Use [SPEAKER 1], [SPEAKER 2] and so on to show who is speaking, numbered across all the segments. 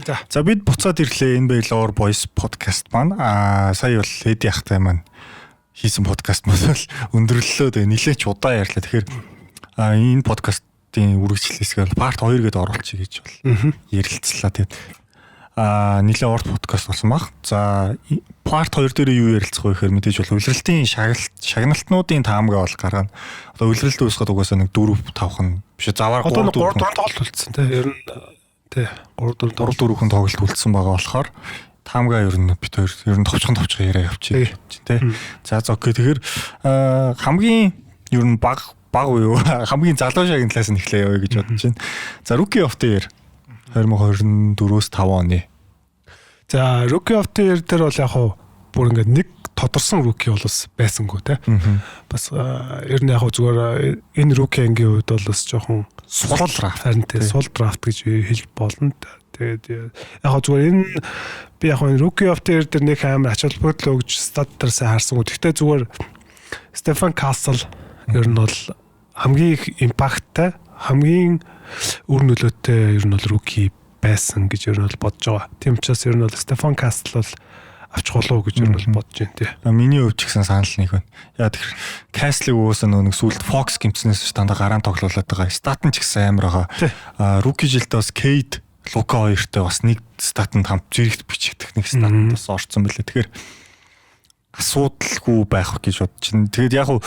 [SPEAKER 1] За бид буцаад ирлээ NBA Lover Boys podcast маань. Сая бол Эди ахтай маань хийсэн подкаст мөн л өндөрлөлөө тэгээ нилээч удаа ярьлаа. Тэгэхээр энэ подкастын үргэлжлэлээсээ part 2 гэдээ оруулчих гэж бол ярилцлаа. Тэгээд нилээ урт подкаст болсон баг. За part 2 дээр юу ярилцах вэ гэхээр мэдээж бол улиралтын шагналтнуудын таамгаа бол гаргана. Одоо улиралд үүсгэхэд угаасаа нэг 4-5 хан биш заваар 3
[SPEAKER 2] тоглолт үлдсэн те. Ер нь тий
[SPEAKER 1] 3-4 хүн тоглолт үлдсэн байгаа болохоор таамгаа ер нь бид хоёр ер нь товчхон яриа явчих тий. За окей тэгэхээр хамгийн ер нь баг уу хамгийн залуу шагны талаас нь эхлэе яваа гэж бодож байна. За Rookie of the Year 2024-өөс 5 оны.
[SPEAKER 2] За Rookie of the Year дээр бол яг хуу бүр ингээд нэг тодорсон rookie бол байсангүй те. Бас ер нь яг зүгээр энэ rookie ангийн үед бол бас жоохон сул драфт харин те сул драфт гэж хэлж болно. Тэгээд яг зүгээр энэ би яг Rookie of the Year дээр нэг амар ач холбогдол өгж стат дээрсээ харсан. Гэхдээ зүгээр Stephen Castle ер нь бол хамгийн их импакттай хамгийн үр нөлөөтэй ер нь бол rookie байсан гэж ер нь бол бодож байгаа. Тийм учраас ер нь бол Stephen Castle бол авчих болов гэж ер нь бол бодож байна тий.
[SPEAKER 1] Миний хувьд ч гэсэн санал нэг байна. Яа тэгэхээр Castle-ийг уусаа нэг сүлд Fox гимцнээс дандаа гараан тоглуулад байгаа. Стат нь ч гэсэн амар байгаа. Rookie жилдээ бас Cade, Luka хоёртой бас нэг статанд хамт зэрэгт бичигдэх нэг стат бас орцсон байлээ. Тэгэхээр асуудалгүй байх гэж бодож байна. Тэгээд яг хуу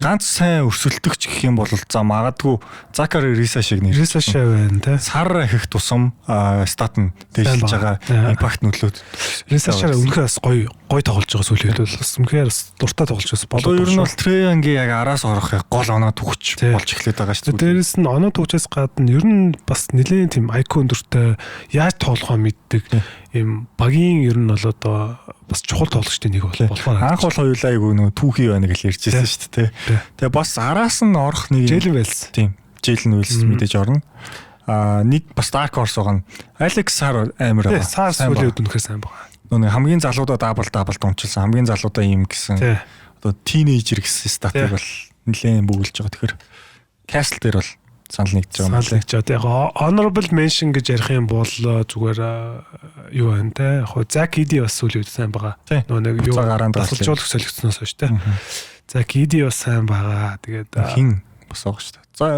[SPEAKER 1] ганц сайн өрсөлдөгч гэх юм бол за магадгүй Закари Риса шиг нэр
[SPEAKER 2] Риса байна те.
[SPEAKER 1] Сар их тусам стат нь дээшлж байгаа импакт нөлөөд
[SPEAKER 2] Риса үнэхээр бас гоё тоглож байгаа сүүлийн үед бол үнэхээр дуртай тоглож байсан
[SPEAKER 1] болоо. Ер нь бол Трейангийн яг араас орох гол оноо төгч болж эхлэдэг байгаа шүү
[SPEAKER 2] дээ. Дээрээс нь оноо төгчээс гадна ер нь бас нэлээд тийм IQ өндөртэй яаж тоглохоо мэддэг ийм багийн ер нь бол одоо бас чухал тоглогчдын нэг болохоор
[SPEAKER 1] анх бол хоёулаа айгүй нөгөө түүхий байна гэж ярьжсэн шүү дээ. Тэгээ бас араас нь орох нэг
[SPEAKER 2] Jalen Wells.
[SPEAKER 1] Тийм. Jalen Wells мэдээж орно. Нэг бас Dark Horse байгаа нь Alex Sarr амар байгаа.
[SPEAKER 2] Sarr сүүлийн үед үнэхээр сайн байгаа.
[SPEAKER 1] Нөгөө хамгийн залуудаа дабл дунчилсан. Хамгийн залуудаа ийм гэсэн. Одоо тийнейжер гэсэн статыг бол нэлээд бөглөж байгаа. Тэгэхээр Castle дээр бол санал нэгж байгаа.
[SPEAKER 2] Санал нэгж байгаа. Яг honorable mention гэж ярих юм бол зүгээр юу байна те. Яг Zach Edey бас сүүлийн үед сайн байгаа.
[SPEAKER 1] Нөгөө
[SPEAKER 2] нэг юу тасалжуулах солигдсноос хойш те. Zach Edey бас сайн байгаа. Тэгээд
[SPEAKER 1] хин бас байгаа шүү дээ. За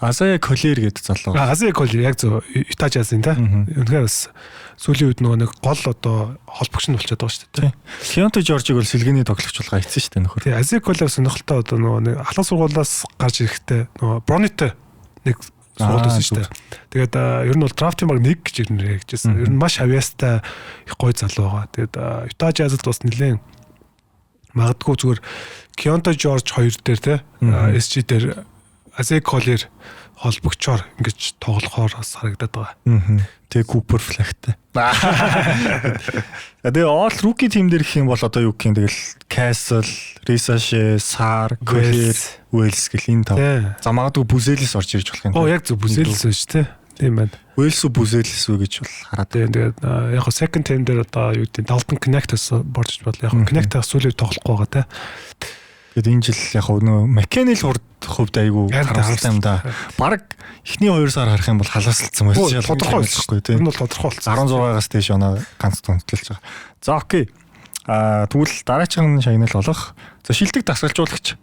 [SPEAKER 1] Isaiah Collier гэдэг залуу.
[SPEAKER 2] Isaiah Collier яг зөв Utah Jazz-ийн те. Үнэхээр бас сүүлийн үед нөгөө нэг гол одоо холбогч нь болчиход байгаа шүү дээ.
[SPEAKER 1] Keontae George-ыг бол сэлгээний тоглогч болгоо хийсэн шүү дээ нөхөр.
[SPEAKER 2] Тий, Isaiah Collier сонирхолтой одоо нөгөө нэг ахлах сургуулиас гарч ирэхдээ нөгөө Bronny-тэй нэг сургууль байсан шүү дээ. Тэгээд ер нь бол драфтын баг 1 гэж нэр хийжсэн. Ер нь маш авьяастай их гоё залуу байгаа. Тэгээд Utah Jazz-д бас нэлээд магадгүй зүгээр Keontae George 2 дээр те SG дээр Isaiah Collier холбогчоор ингэж тоглохоор бас харагдаад байгаа.
[SPEAKER 1] Тэгээ Cooper Flag-тай. Тэгээ all rookie team дээр гэх юм бол одоо юу гэх юм тэгэл Castle, Risache, Sarr, Collier, Wells гэх энэ тав. За магадгүй Buzelis орж ирж болох юм.
[SPEAKER 2] Яг зөв Buzelis байж тээ. Тийм байна.
[SPEAKER 1] Wells уу Buzelis үү гэж бол хараад.
[SPEAKER 2] Тэгээд яг го second team дээр одоо юу гэдэг Dalton Knecht-аас борж бол яг Knecht-аас сүүлийн тоглохгүй байгаа тээ.
[SPEAKER 1] Тэгээд энэ жил яг нөө Mechanical хувьд айгүй харамсалтай юм да. Бараг эхний 2 сар харах юм бол халаасалцсан байсан.
[SPEAKER 2] Тодорхой болчихгүй тийм. Энэ бол тодорхой болсон.
[SPEAKER 1] 16-аас дээш оноо ганц тунтэлж байгаа. За окей. Тэгвэл дараагийн шагнал болох. За шилдэг дасгалжуулагч.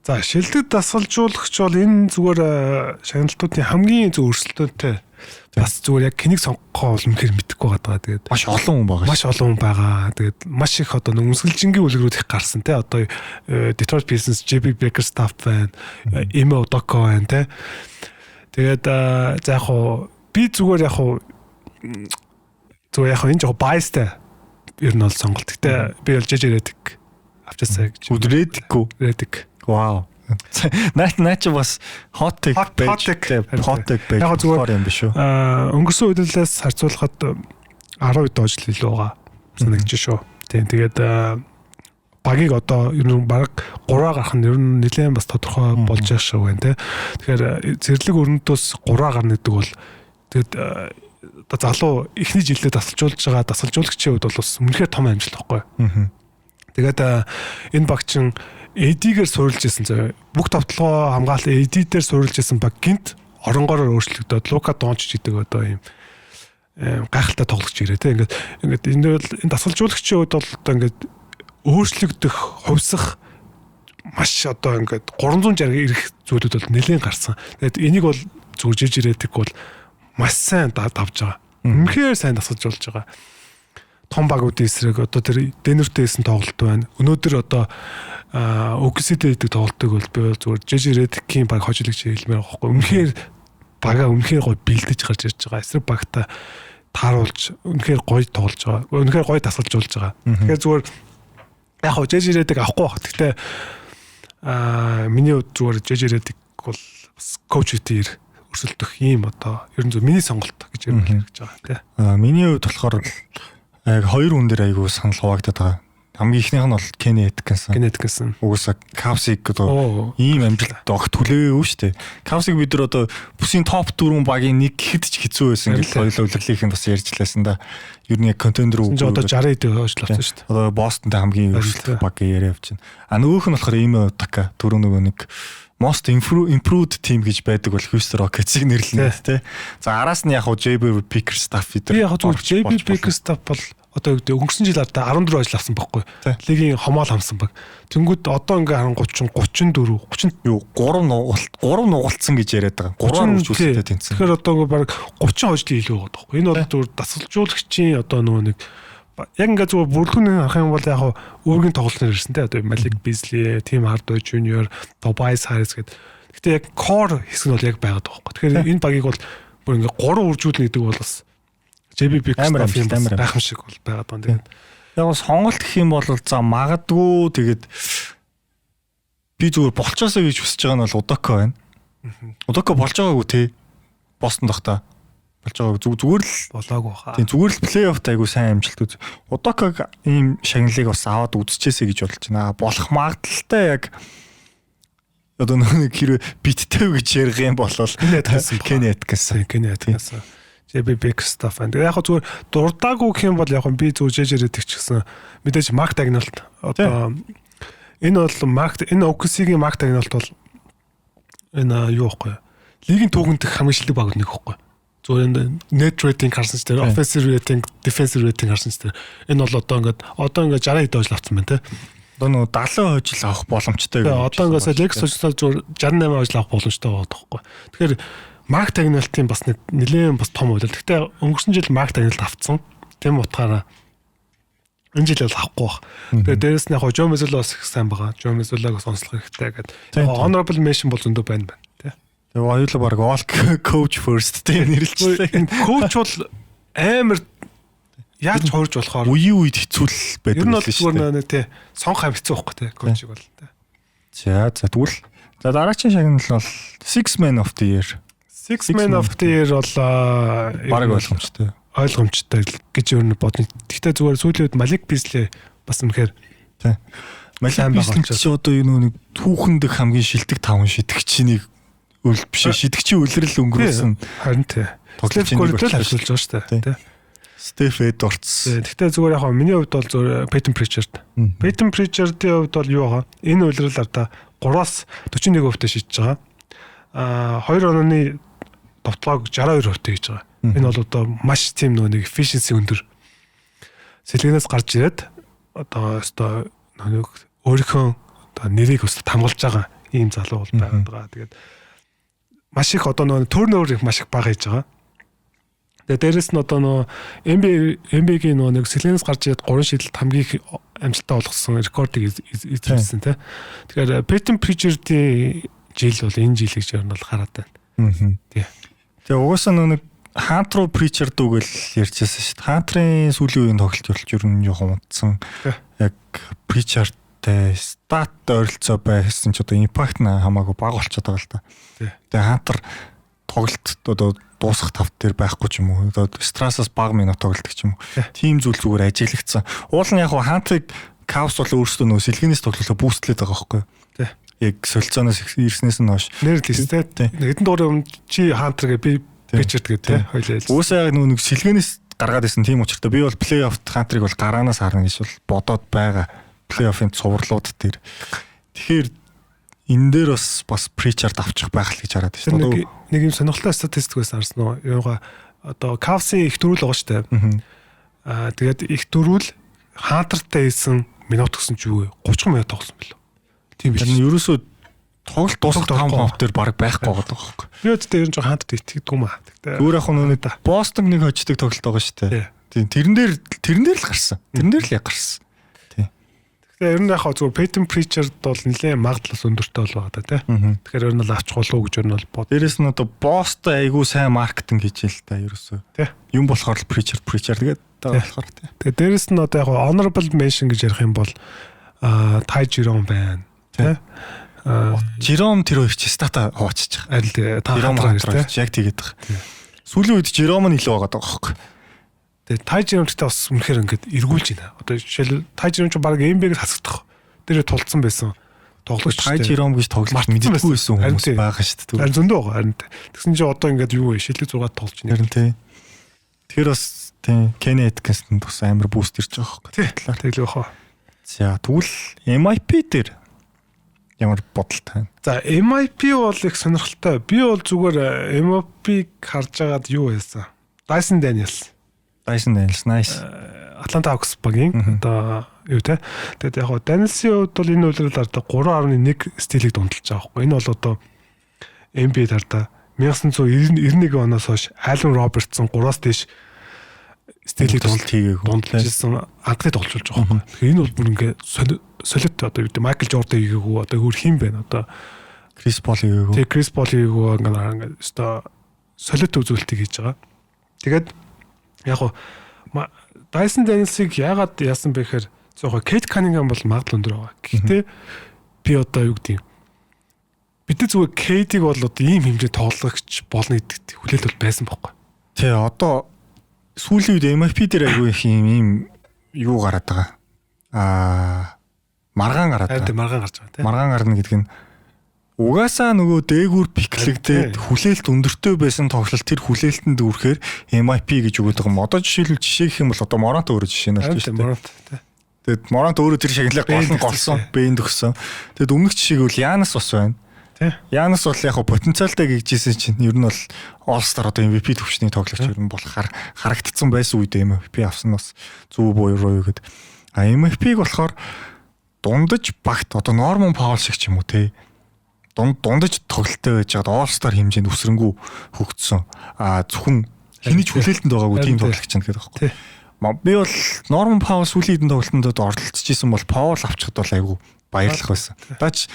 [SPEAKER 2] За шилдэг дасгалжуулагч бол энэ зүгээр шагналтуудын хамгийн зөв өрсөлдөөнтэй. Бас зүгээр яг хэнийг сонгохоо бол үнэхээр мэдэхгүй байгаа. Тэгээд
[SPEAKER 1] маш олон хүн байгаа.
[SPEAKER 2] Маш олон хүн байгаа. Тэгээд маш их одоо өмсгөлжингийн үлгэрүүд их гарсан те. Одоо Detroit Pistons, JB Bickerstaff байна, Ime Udoka байна те. Тэгээд за яг хуу би зүгээр яг хуу энэ жоо biasтай ер нь бол сонголт. Гэтэ би бол JJ Redick авчаасаа гэж. Redick. Вау.
[SPEAKER 1] Наач бас hot take байж болохоор юм биш үү?
[SPEAKER 2] Өнгөрсөн үеэлээс харьцуулахад 10 доош л илүү байгаа санагдаж шүү. Тийм тэгээд багийг одоо ер нь баг 3-аа гарах нь ер нь нэлээд бас тодорхой болж байгаа шүү байна те. Тэгэхээр зэрлэг өрнөдөөс 3-аа гарна гэдэг бол тэгээд одоо залуу эхний жилдээ дасгалжуулж байгаа дасгалжуулагчийн хувьд бол бас үнэхээр том амжилт байхгүй. Тэгээд энэ багчин AD-гээр суурилж ирсэн зөө. Бүх товтлогоо хамгаалалт AD дээр суурилж ирсэн баг гинт оронгороор өөрчлөгдөд Лука Дончич гэдэг одоо ийм гайхалтай тоглож ирээ те. Ингээд энэ бол энэ дасгалжуулагчийн хувьд бол одоо ингээд өөрчлөгдөх, хувьсах маш одоо ингээд 360 ирэх зүйлүүд бол нэлээд гарсан. Тэгээд энийг бол зүгээр жижигрэдэг бол маш сайн давж байгаа. Үнэхээр сайн дасгалжуулж байгаа. Том багуудын эсрэг одоо тэр Денвертэйсэн тоглолт байна. Өнөөдөр одоо OKC-тэй идэх тоглолтыг бол би бол зүгээр жижигрэдгийн баг хожиглагч хэлмээр байхгүй. Үнэхээр бага үнэхээр гоё бэлдэж гарч ирж байгаа. Эсрэг багтаа тааруулж үнэхээр гоё тоглож байгаа. Үнэхээр гоё дасгалжуулж байгаа. Тэгэхээр зүгээр яг хоо жижигрэдэг авахгүй баг. Гэхдээ миний хувьд зүгээр жижигрэдэг бол бас коучтэй өрсөлдөх ийм одоо ерөн зөв миний сонголт гэж ярьж байгаа тий.
[SPEAKER 1] Миний хувьд болохоор яг хоёр хүн дээр айгүй санал хуваагдаад байгаа. Хамгийн ихнийх нь бол Kenny Atkinson. Угсаа Cavs-ыг одоо ийм амжилт огт хүлээгээгүй шүү дээ. Cavs-ыг бид нар одоо бүсийн топ 4 багийн нэг хэд ч хэцүү байсан гэж хоёулаа үлрэхлийнх нь бас ярьжлаасан да. Ер нь яг контендер үү.
[SPEAKER 2] Одоо 60 хэд хойшлуулсан шүү дээ.
[SPEAKER 1] Одоо Boston-тай хамгийн өрсөлдөх баг яриа явж байна. Нөгөөх нь болохоор Ime Udoka түрүү нөгөө нэг most improved team гэж байдаг бол Houston Rockets-ыг нэрлэнэ тий. За араас нь яг JB Bickerstaff
[SPEAKER 2] бид яг зөв JB Bickerstaff бол одоо өнгөрсөн жил ардаа 14 ажил авсан байхгүй. Лигийн хомоол хамсан баг. Тэнгүүд одоо ингээ 34 3 нугалцсан гэж яриад байгаа. 3-аар үрж үстэй тэнцсэн. Тэгэхээр одоо ингээ баг 30 хожлын илүү байгаа байхгүй. Энэ бол зөв дасгалжуулагчийн одоо нөгөө нэг яг ингээ зөв бүрэлдэхүүн харах юм бол яг өөрийн тоглолтоор ирсэн те. Одоо Malik Beasley, Tim Hardaway Jr, Tobias Harris гэдэг. Гэтэ яг core хэсэг нь бол яг байгаад байгаа байхгүй. Тэгэхээр энэ багийг бол бүр ингээ 3 үржүүлнэ гэдэг бол бас JB Bickerstaff гайхамшиг бол байгаад байна. Тэгээд
[SPEAKER 1] яг сонголт гэх юм бол за магадгүй тэгээд би зүгээр болчоосоо гэж хүсэж байгаа нь бол Udoka байна. Udoka болж байгаагүй тий. Бостон дахта болж байгааг зүгээр л
[SPEAKER 2] болоогүй хаа.
[SPEAKER 1] Тийм зүгээр л плей-оффт айгу сайн амжилт үз. Udoka ийм шагналыг бас аваад үзчихээсэй гэж болж байна. Болох магадaltaй яг одоо нэг хэрэг биттэй гэж ярих юм бол Kenny Atkinson. JB Bickerstaff. Яг зүгээр дурдаагүй гэх юм бол яг би зүгээр жижигрэдэг ч гэсэн мэдээж Mark Daigneault одоо энэ бол энэ OKC-гийн Mark Daigneault бол энэ юу вэ? Лигийн түүхэнд хамгийн шилдэг баг нэг хэвгүй. Зүгээр net rating харсан ч тэр offensive rating, defensive rating харсан ч тэр энэ бол одоо ингээд 60 хэд хожил авсан байна те. Одоо нөгөө 70 хожил авах боломжтой
[SPEAKER 2] гэж. Одоо ингээд Lex хожил зүгээр 68 хожил авах боломжтой байгаа байхгүй. Тэгэхээр Mark Daigneault-ийн бас нэлээд бас том үйл. Гэхдээ өнгөрсөн жил Mark Daigneault авцсан. Тэм утгаараа энэ жил бол авахгүй баг. Тэгээ дээрэс нь яг Joe Mazzulla бас их сайн байгаа. Joe Mazzulla-г сонслох хэрэгтэй гэдэг. Honorable mention бол зөндөө байна.
[SPEAKER 1] Тэгээ хоёулаа баг all coach first тийм нэрлэлтэй.
[SPEAKER 2] Coach бол амар яаж хуурж болохоор
[SPEAKER 1] үед хэцүү байдаг
[SPEAKER 2] л шүү дээ. Ер нь бол тий сонх хэцүү байхгүй тий coach-ыг бол тий.
[SPEAKER 1] За тэгвэл дараагийн шагнал бол Six Man of the Year.
[SPEAKER 2] Six Man of the Year бол
[SPEAKER 1] баг ойлгомжтой
[SPEAKER 2] гэж юу н бодно. Гэхдээ зүгээр сүүлийн үед Malik Beasley бас үнэхээр
[SPEAKER 1] тий. Malik Beasley ч одоо нэг түүхэнд хамгийн шилдэг 5 шидэгчнийг биш шидэгчийн үлрэл өнгөрүүлсэн.
[SPEAKER 2] Харин тий. Steph Curry-тэй л харьцуулж байгаа шүү дээ. Тий.
[SPEAKER 1] Steph Edwards.
[SPEAKER 2] Гэхдээ зүгээр яг миний хувьд бол зүгээр Peyton Pritchard. Peyton Pritchard-ийн хувьд бол юу байгаа? Энэ үлрэл ардаа 3-аас 41% шидэж байгаа. 2 онооны довтлогоо 62% хийж байгаа. Энэ бол одоо маш тийм нэг efficiency өндөр. Сэлгэнээс гарч ирээд одоо нэг өөрийнхөө одоо нэрийг өстө хамгаалж байгаа ийм залуу бол байгаад байгаа. Тэгээд маш их одоо нэг turnover их маш их бага хийж байгаа. Тэгээд дээрэс нь одоо NBA-гийн нэг сэлгэнээс гарч ирээд 3 шидэлт хамгийн их амжилттай болгосон рекордыг эзэмшсэн тий. Тэгэхээр Peyton Pritchard-ийн жил бол энэ жил гэж ер нь бол хараад байна. Тий.
[SPEAKER 1] Тэгээ угаасаа нэг Hunter Pritchard үгэл ярьчихсан шүү дээ. Hunter-ийн сүүлийн үеийн тоглолт ер нь жоохон унтсан. Яг Pritchard-тэй стат ойролцоо байсан ч одоо импакт нь хамаагүй бага болчиход байгаа л та. Тэгээ Hunter тоглолт одоо дуусах тав дээр байхгүй ч юм уу. Одоо Strass-аас бага минут тоглолт ч юм уу. Тим зүйл зүгээр ажиглагдсан. Уул нь яг Hunter-ыг Cavs бол өөрсдөө нөө сэлгэнээс тоглолоо бүүстлээд байгаа байхгүй юу? Яг солилцооноос ирснээс нь хойш.
[SPEAKER 2] Нэр л тест. Хэдэн дуурай чи Hunter-гээ би Pritchard гэдэг хоёлаа.
[SPEAKER 1] Уусаа яг нэг сэлгэнээс гаргаад исэн тийм учраас би бол плей-оффт Hunter-ыг бол гараанаас харна гэж бол бодоод байгаа. Плей-оффын цувралууд дээр. Тэгэхээр энэ дээр бас Pritchard авчих байх л гэж хараад байна.
[SPEAKER 2] Нэг юм сонирхолтой статистик байсан харсан уу? Юугаа одоо Cavs-ийн их дөрүүл байгаа шүү дээ. Тэгээд их дөрүүл Хантартай хийсэн минут гэсэн чи юу вэ? 30 минут тоглосон билүү. Тийм биш.
[SPEAKER 1] Энэ ерөөсөө тоглолт дуусах 5 минут дээр баг байхгүй байгаа байхгүй.
[SPEAKER 2] Би өдөртөө ер нь жоо Хантарт итгэдэг юм аа.
[SPEAKER 1] Зүгээр яг нүнэ Бостон нэг хождог тоглолт байгаа шүү дээ. Тийм тэрэн дээр л гарсан. Тэрэн дээр л яг гарсан. Тийм.
[SPEAKER 2] Тэгэхээр ер нь яг зүгээр Peyton Pritchard бол нэлээд магадлал өндөртэй бол байгаа да тий. Тэгэхээр ер нь л авчих болов уу гэж ер нь бол бод.
[SPEAKER 1] Дээрээс нь одоо Бостон айгүй сайн маркетинг хийж л та ерөөсөө.
[SPEAKER 2] Тий.
[SPEAKER 1] Юм болохоор л Pritchard тэгээд болохоор тий.
[SPEAKER 2] Тэгээд дээрээс нь одоо яг honorable mention гэж ярих юм бол Ty Jerome байна. Тий.
[SPEAKER 1] Jerome тэр хоёр чи стата хуваачиж байгаа.
[SPEAKER 2] Аль та
[SPEAKER 1] Jerome яг тэгээд байгаа. Сүүлийн үед Jerome нь илүү байгаа байхгүй.
[SPEAKER 2] Тэгээд Ty Jerome-тэй бас үнэхээр ингээд эргүүлж байна. Одоо жишээл Ty Jerome ч баг NBA-г хасагдах. Тэр тулцсан байсан. Тоглогч
[SPEAKER 1] Ty Jerome гэж тоглож мэддэггүй байсан хүмүүс байгаа шүү дээ.
[SPEAKER 2] Харин зөндөө байгаа. Харин тэгсэн чинь одоо ингээд юу вэ? Шилэг 6 тоглож байна.
[SPEAKER 1] Харин тий. Тэр бас тий Kenny Atkinson бас амар бүүст ирж байгаа байхгүй.
[SPEAKER 2] Тэгэл яах вэ?
[SPEAKER 1] За тэгвэл MIP дээр ямар бодолтой байна?
[SPEAKER 2] За MIP бол их сонирхолтой. Би бол зүгээр MIP-г харж агаад юу байсан? Dyson Daniels
[SPEAKER 1] nice.
[SPEAKER 2] Atlanta Hawks багийн одоо юу те. Тэгээд яг Daniels-ийн хувьд бол энэ үйлрэл ардаа 3.1 стилийг дундалж байгаа байхгүй. Энэ бол одоо NBA-д ардаа 1991 оноос хойш Allen Robertson 3-аас дээш стилийг дундалжсэн анхны тоглож байгаа байхгүй. Тэгэхээр энэ бол бүр ингээ солид одоо юу гэдэг Michael Jordan хийгээгүй одоо өөр хин байна одоо
[SPEAKER 1] Chris Paul хийгээгүй.
[SPEAKER 2] Тэгээ Chris Paul хийгээгүй ингээ одоо солид үзүүлэлтийг хийж байгаа. Тэгээд яг гоо Dyson Daniels-ыг яагаад яасан бэ гэхээр зөвхөн Kate Cunningham бол магадлал өндөр байгаа. Гэхдээ би одоо юу гэдэг юм. Бид зүгээр Kate-ийг бол одоо ийм хэмжээ тоглогч болно гэдэг хүлээлт бол байсан байхгүй.
[SPEAKER 1] Тий, одоо сүүлийн үед MIP дээр айгүй их ийм юу гараад байгаа. Маргаан гараад байгаа.
[SPEAKER 2] Маргаан гарч байгаа тийм.
[SPEAKER 1] Маргаан гарна гэдэг нь угаасаа нөгөө дээгүүр пиклэгдээд хүлээлт өндөртэй байсан тоглолт тэр хүлээлтэнд үрэхээр MIP гэж өгöd байгаа юм. Одоо жишээлбэл жишээ гэх юм бол одоо Морант өөрөө жишээ нь болж байна. Тэгэд Морант өөрөө тэр шагналыг голсон, бэйнд өгсөн. Тэгэд өмнөх жишээг бол Янас бас байна. Янас бол яг потенциалтай гэжсэн чинь ер нь бол All-Star одоо MVP төвчний тоглогч ер нь болохоор харагдсан байсан үед MVP авсан бас зөв буюу юу гэд. MVP-г болохоор дундаж багт одоо Norman Powell шиг ч юм уу те дундаж тоглолттой байж хаад All-Star хэмжээнд өсрөнгүү хөгжсөн. Зөвхөн хинэж хүлээлтэнд байгаагүй тийм тоглогч юм гэдэг байхгүй. Би бол Norman Powell сүүлийн хэдэн тоглолтонд оролцож исэн бол Powell авчихад бол айгүй баярлах байсан. Даач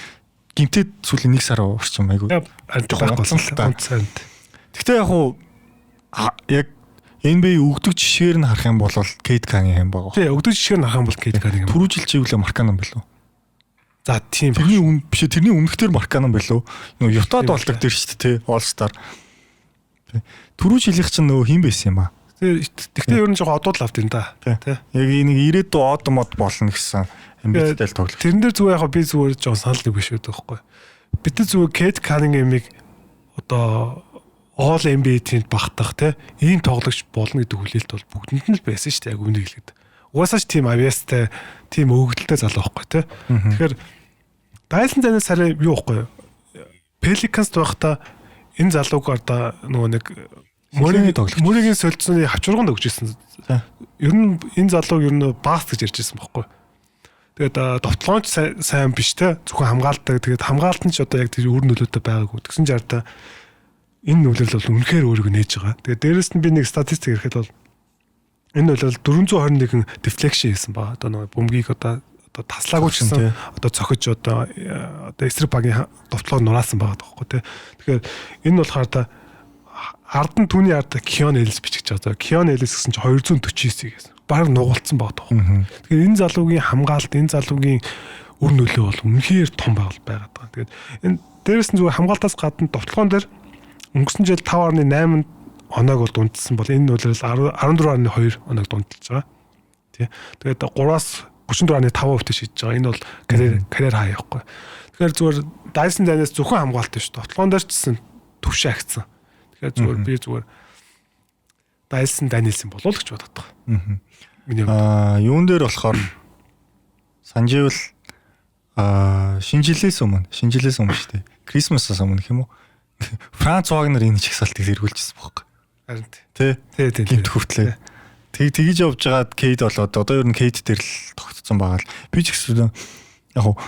[SPEAKER 1] гимтэд сүүлийн 1 сар орчим айгүй. Гэхдээ яг уу яг NBA өгдөг жишгээр нь харах юм бол Kate Cunningham байгаа.
[SPEAKER 2] Тий, өгдөг жишгээр нь харах юм бол Kate Cunningham.
[SPEAKER 1] Түрүү жил чиглэлээ Markkanen билүү?
[SPEAKER 2] За тийм.
[SPEAKER 1] Тэрний өмнөхдөр Markkanen билүү? Нөгөө Utah болдог дээр шүү дээ, All-Star. Түрүү жилийнх чинь нөгөө хин байсан юм аа.
[SPEAKER 2] Тэгтээ ер нь жоохон одууд л авт юм да.
[SPEAKER 1] Тий. Яг энийг 90-д одмод болно гэсэн амбицтай л тоглох.
[SPEAKER 2] Тэрэн дээр зүгээр яг би зүгээр жоохон санал нэг биш байдаг байхгүй. Бид зүгээр Kate Cunningham-ыг одоо All NBA team багтах ийм тоглогч болно гэдэг хүлээлт бол бүгдэнд нь л байсан шүү дээ. Яг үнийг хэлээд. Угаасаа ч тийм авьяастай, тийм өгөгдөлтэй залуу байхгүй тий. Тэгэхээр Dyson Daniels сарын юу байхгүй. Pelicans байхдаа энэ залууг одоо нөгөө нэг мөрөгийн солилцооны хавчурганд өгчээсэн. Ер нь энэ залууг ер нь баст гэж ярьжсэн байхгүй. Тэгээд довтлооч сайн биш те зөвхөн хамгаалдаг. Тэгээд хамгаалт нь ч одоо яг тэр өөр нөлөөтэй байгаагүй. Тэгсэн чарта энэ нөлөөлөл бол үнэхээр өөрийгөө нээж байгаа. Тэгээд дээрэс нь би нэг статистик ярихад бол энэ нөлөөлөл 421 deflection хийсэн ба. Одоо нэг бөмбөгийг одоо таслаагүй ч гэсэн одоо цохиж одоо эсрэг багийн довтлоог нураасан байгаа байхгүй те. Тэгэхээр энэ болохоор та ард нь түүний ард Keon Ellis бичиж байгаа. Keon Ellis гэсэн чинь 249 гэсэн. Бараг нугуулсан байгаа байхгүй. Тэгэхээр энэ залуугийн хамгаалалт, энэ залуугийн үр нөлөө бол үнэхээр том байгаад байгаа. Тэгээд энэ дээрэс нь зүгээр хамгаалтаас гадна довтлогоон дээр өнгөрсөн жил 5.8 оноог бол дундсан бол энэ нөлөөлөл 14.2 оноог дундалж байгаа. Тий. Тэгээд 3-аас 34.5% шийдэж байгаа. Энэ бол карьер хай явахгүй. Тэгэхээр зүгээр Dyson Daniels зөвхөн хамгаалт биш. Довтлогоон дээр ч гэсэн төвшөө агцсан. Тэгэхээр зүгээр би зүгээр Dyson Daniels-ийн болов гэж бодоод байгаа.
[SPEAKER 1] Юун дээр болохоор санживэл шинжилээс өмнө шүү дээ. Крисмасаас өмнө гэх юм уу? Франц Вагнер энэ чагсаалтыг эргүүлжсэн байхгүй.
[SPEAKER 2] Харин
[SPEAKER 1] Тэ. Гинт хүртлээ. Тэгж явж байгаад Кейд болоод одоо ер нь Кейд дээр л тогтцсон байгаа л. Би ч гэсэн яг хуу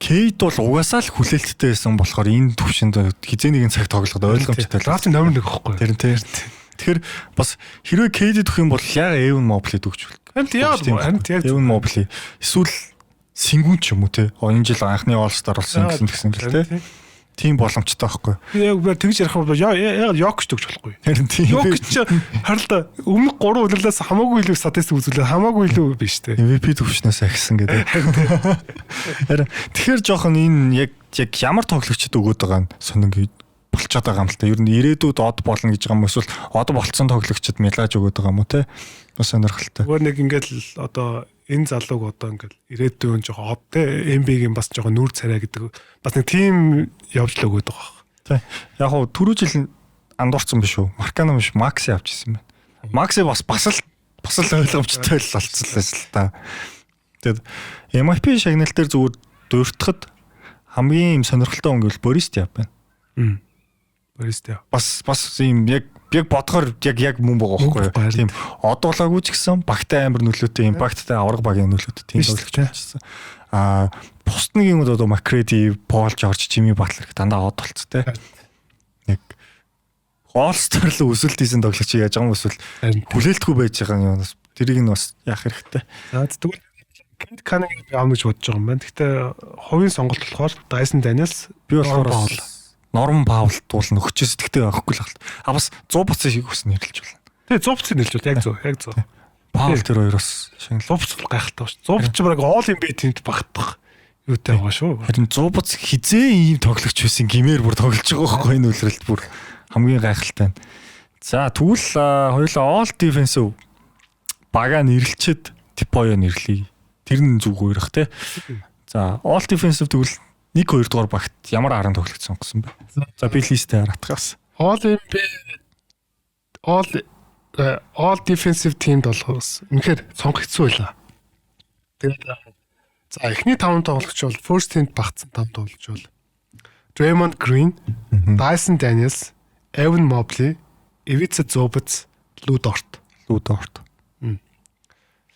[SPEAKER 1] Кейд бол угаасаа л хүлээлттэй байсан болохоор энэ төвшөнд хизээ нэгэн цаг тоглоход ойлгомжтой.
[SPEAKER 2] Драфтын номер 1 гэхгүй.
[SPEAKER 1] Тэр нь тэр. Тэгэхээр бас хэрвээ Кейд өгөх юм бол яга Эвен Моблид өгч бол.
[SPEAKER 2] Харин
[SPEAKER 1] Эвен Мобли эсвэл Сингүн ч юм уу те. Энэ жил анхны All-Star болсон гэсэн л те. Тийм боломжтой байхгүй.
[SPEAKER 2] Яг тэгж ярих бол яг Йокч төгч болохгүй.
[SPEAKER 1] Харин тийм.
[SPEAKER 2] Йокч харалта өмнөх 3 үлээлээс хамаагүй илүү статистик үзүүлээ хамаагүй илүү биш те.
[SPEAKER 1] MVP төвчнөөс ахисан гэдэг. Харин тэгэхээр жоохон энэ яг ямар тоглогчд өгөөд байгаа нь сонин болчиход байгаа юм л та. Ер нь ирээдүйд од болно гэж байгаа юм эсвэл од болцсон тоглогчд мэлаж өгөөд байгаа юм уу те. Бас сонирхолтой.
[SPEAKER 2] Өөр нэг ингээл одоо энэ залууг одоо ингээл ирээдүйн жоохон од те NBA-гийн бас жоохон нүүр царай гэдэг бас нэг тим явж л өгөөд байгаа.
[SPEAKER 1] Тий. Яг хуу түрүү жил андуурсан биш үү? Маркано биш, Макси авчихсан байна. Макси бас л ойлгомжтой л болцсон л та. Тэгэд MVP шагнал дээр зүгээр дуртахад хамгийн юм сонирхолтой хүн гэвэл Борис Диап байна. Борис Диап. Бас юм яг бодохоор яг мөн байгаа байхгүй юу? Тийм одуулаагүй ч гэсэн багтай амар нөлөөтэй импакттай авраг багийн нөлөөтэй тийм тоглогч байсан. Бусд нэг юм одоо Макреди, Пол Жорж, Жими Батлер гэх дандаа од болцсон те. Яг All-Star л өсөлт хийсэн тоглогч яаж байгаа юм эсвэл хүлээлтгүй байж байгаа юм бас тэрийг нь бас яах хэрэгтэй.
[SPEAKER 2] За тэгвэл Кент Канагийн аав гэж бодож байгаа юм байна. Гэхдээ хувийн сонголт болохоор Dyson Daniels
[SPEAKER 1] би болохоор Норм Паул дуулна өгчөөс тэгтээ авахгүй л байна. Бас 100 буцаа шиг хүснэ нэрлэж байна.
[SPEAKER 2] Тэгээ 100 буцаа нэрлж байна. Яг 100.
[SPEAKER 1] Паул тэр хоёроос шинэ
[SPEAKER 2] 100 буцаа гайхалтай ба ш. 100 буцаа баг All NBA тэмд багтах юутай байгаа шүү.
[SPEAKER 1] Харин 100 буцаа хизээ ийм тоглогч байсан гимээр бүр тоглож байгаа байхгүй энэ үлрэлт бүр хамгийн гайхалтай. За тэгвэл хоёулаа All Defensive бага нэрлчихэд Типоё нэрлэе. Тэр нь зүг уурах те. За All Defensive тэгвэл 1-2 дугаар багт ямар харан тоглогч сонгосон бэ? За би листээр харатгаас.
[SPEAKER 2] All defensive team болгоос. Үнэхээр сонгох хэцүү байлаа. Тэгээд за эхний 5 тоглогч бол first team багтсан 5 тоглогч бол Draymond Green, Dyson Daniels, Evan Mobley, Ivica Zubac, Lou Dort.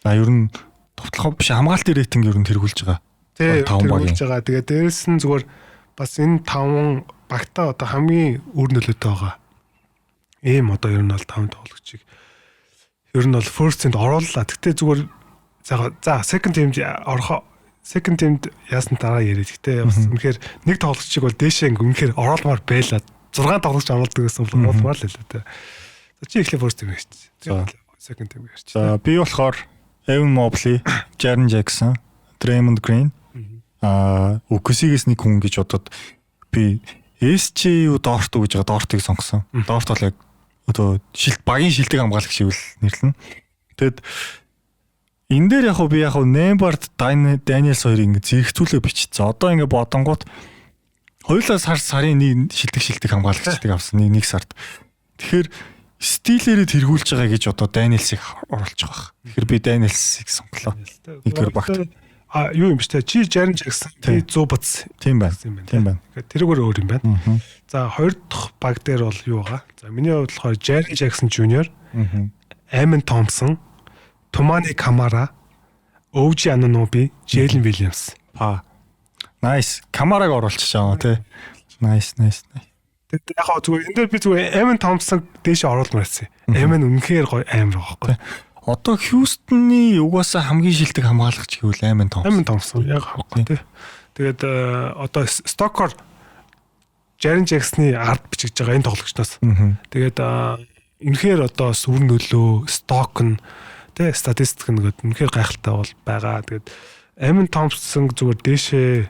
[SPEAKER 1] За ер нь товтлох биш хамгаалтын рейтинг ер нь тэргүүлж байгаа.
[SPEAKER 2] Тэргүүлж байгаа. Тэгээд дээрэс нь зүгээр бас энэ 5 багтаа одоо хамгийн үр нөлөөтэй байгаа. Ийм одоо ер нь бол 5 тоглогчийг ер нь бол first team орууллаа. Гэхдээ зүгээр за second team яасан дараа яриад. Гэхдээ бас үнэхээр нэг тоглогчийг бол дээшээ үнэхээр оруулмаар байлаа. 6 тоглогч оруулдаг гэсэн бол оруулмаар л байлаа те. За чи эхлээ first team ярьчих. Тэгээд second team ярьчих. За
[SPEAKER 1] би болохоор Evan Mobley, Jaren Jackson, Draymond Green үксигээс нэг хүн гэж бодоод би SGU Dort гэж байгаа Dort-ыг сонгосон. Dort бол яг одоо багийн шилдэг хамгаалагч гэвэл нэрлэнэ. Тэгэд энэ дээр яг би Nembhard Daniels хоёрыг ингэ зэрэгцүүлээ биччихсэн. Одоо ингэ бодонгууд хоёулаа сарын нэг шилдэг хамгаалагчдыг авсан нэг сард. Тэгэхээр стилээрээ тэргүүлж байгаа гэж одоо Daniels-ыг оруулж байгаа. Тэгэхээр би Daniels-ыг сонглоо. Нэгдүгээр багт.
[SPEAKER 2] Юу юм бэ те? Чи Jaren Jackson, ти Zubac.
[SPEAKER 1] Тийм байна.
[SPEAKER 2] Тэгэхээр тэрүүгээр өөр юм байна. За хоёр дахь баг дээр бол юу байгаа? За миний хувьд болохоор Jaren Jackson Jr, Amen Thompson, Toumani Camara, OG Anunoby, Jalen Williams.
[SPEAKER 1] Nice. Камараг оруулчих жаа тий. Nice.
[SPEAKER 2] Тэгээд яг зүгээр энэ дээр би зүгээр Amen Thompson дээшээ оруулмаар байсан. Amen үнэхээр гоё амар байгаа байхгүй.
[SPEAKER 1] Одоо Хьюстонны угаасаа хамгийн шилдэг хамгаалагч гэвэл Amen
[SPEAKER 2] Thompson яг хавахгүй тий. Тэгээд одоо Stoker Jaren Jackson-ы ард бичиж байгаа энэ тоглогчноос. Тэгээд үнэхээр одоо сүр нөлөө, Stock-н тий статистик нэгэд үнэхээр гайхалтай бол байгаа. Тэгээд Amen Thompson зүгээр дээшээ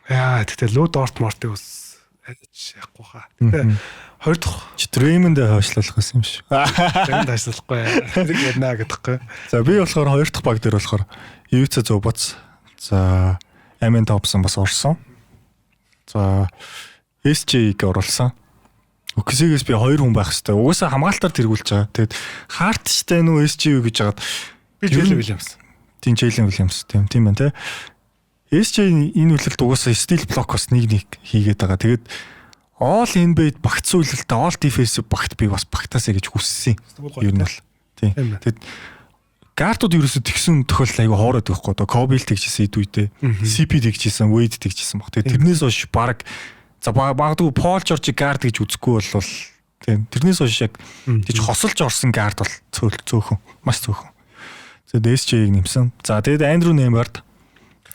[SPEAKER 2] тэгтээ Lou Dort мартыг бас ажиж яахгүй хаа. Тэгээд хоёр дахь
[SPEAKER 1] Draymond хойшлуулах гэсэн юм шиг.
[SPEAKER 2] Draymond хойшлуулахгүй. Тэр ярина гэдэгхгүй.
[SPEAKER 1] За би болохоор хоёр дахь баг дээр болохоор Ivica Zubac. За Amen Thompson бас орсон. За SJ-г оруулсан. Үксигээс би хоёр хүн байх хэвээр. Угаасаа хамгаалтаар тэргүүлж байгаа. Тэгэд Hart-штай нөө SJ гэж хагаад
[SPEAKER 2] би Jalen Williams.
[SPEAKER 1] Jalen Williams тийм байна те. SJ энэ үлрэлт угаасаа стил блок бас нэг хийгээд байгаа. Тэгээд all NBA-д багцуулалтаа all defensive багт би бас багтаасаа гэж хүссэн. Ер нь бол. Тийм. Тэгэд гардууд ерөөсө тэгсэн тохиолдол айгүй хоороод байхгүй. Одоо Kobe л тэгжсэн ид үедээ. CP тэгжсэн, Wade тэгжсэн баг. Тэгээд тэрнээс хойш баг за магадгүй Paul George гард гэж үзэхгүй болвол тийм тэрнээс хойш яг тийч хосолж орсон гард бол цөөхөн. Маш цөөхөн. Тэгээд SJ-ийг нэмсэн. За тэгээд Andrew Nembhard.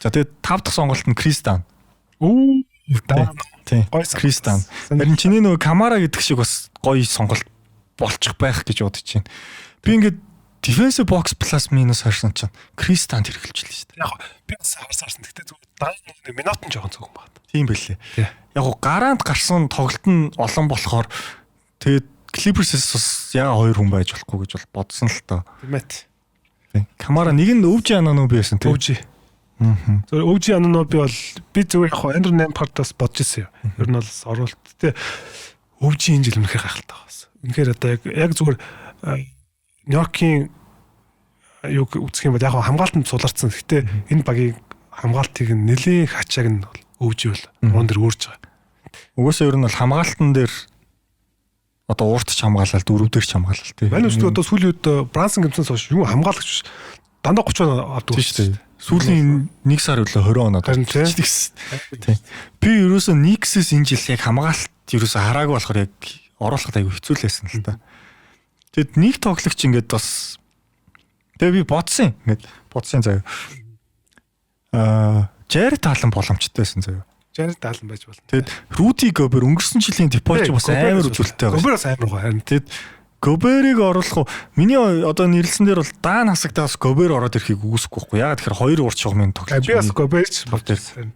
[SPEAKER 1] За тэгээд 5 дахь сонголт нь Chris Dunn. Тийм. Chris Dunn. Харин чиний нөгөө Камара гэдэг шиг бас гоё сонголт болчих байх гэж бодож байна. Би ингээд defensive box plus minus харсан чинь Chris Dunn хэрэгжилж шүү дээ.
[SPEAKER 2] Яг би бас харсан. Гэхдээ зүгээр дан минут нь жоохон цөөхөн байна.
[SPEAKER 1] Тийм байлээ. Яг гарант гарсан тоглолт нь олон болохоор тэгээд Clippers-с бас яа хоёр хүн байж болохгүй гэж бол бодсон л тоо.
[SPEAKER 2] Тийм ээ.
[SPEAKER 1] Камара нэг нь өвжи анануу байсан тийм.
[SPEAKER 2] Өвжи. Зөв өвжи анануу би бол би зүгээр яг Andrew Nembhard-аас бодож ирсэн юм. Ер нь бол оруулалт. Тэ өвжи энэ жил үнэхээр гайхалтай байсан. Үнэхээр одоо яг зүгээр Нью-Йоркийн юу үзэх юм бол яг хамгаалтанд суларсан. Гэтэ энэ багийн хамгаалтыг нэлийн хачааг нь өвжи бол уун дээр өөрж байгаа.
[SPEAKER 1] Угсаа ер нь бол хамгаалтан дээр одоо ууртч хамгаалал дөрөвдөр ч хамгаалал тийм.
[SPEAKER 2] Манай үстэ одоо сүүлийн үед Брансон гэмцэнс хойш юу хамгаалагч дандаа 30 авдаг
[SPEAKER 1] шүү дээ. Сүүлийн 1 сар өглөө 20 оноо тавьчихсан. Тийм. Би ерөөсөө Никсээс энэ жил яг хамгаалалт ерөөсөө хараагүй болохоор яг оруулахад айгүй хэцүү л байсан л та. Тэгэд нэг тоглогч ингээд бас тэгээ би бодсон заяа. Jared Allen боломжтой байсан заяа.
[SPEAKER 2] Jared Allen байж болно.
[SPEAKER 1] Тэгэд Rudy Gobert өнгөрсөн жилийн Depoy бас амар үзүүлэлттэй байгаа.
[SPEAKER 2] Gobert бас амар гоо харин.
[SPEAKER 1] Тэгэд Gobert-ыг оруулах уу? Миний одоо нэрлсэн дээр бол даан хасагтаас Gobert ороод ирэхийг үгүйсэхгүй байхгүй. Ягаад тэгэхээр хоёр урт шугамын тоглож.
[SPEAKER 2] Би бас Gobert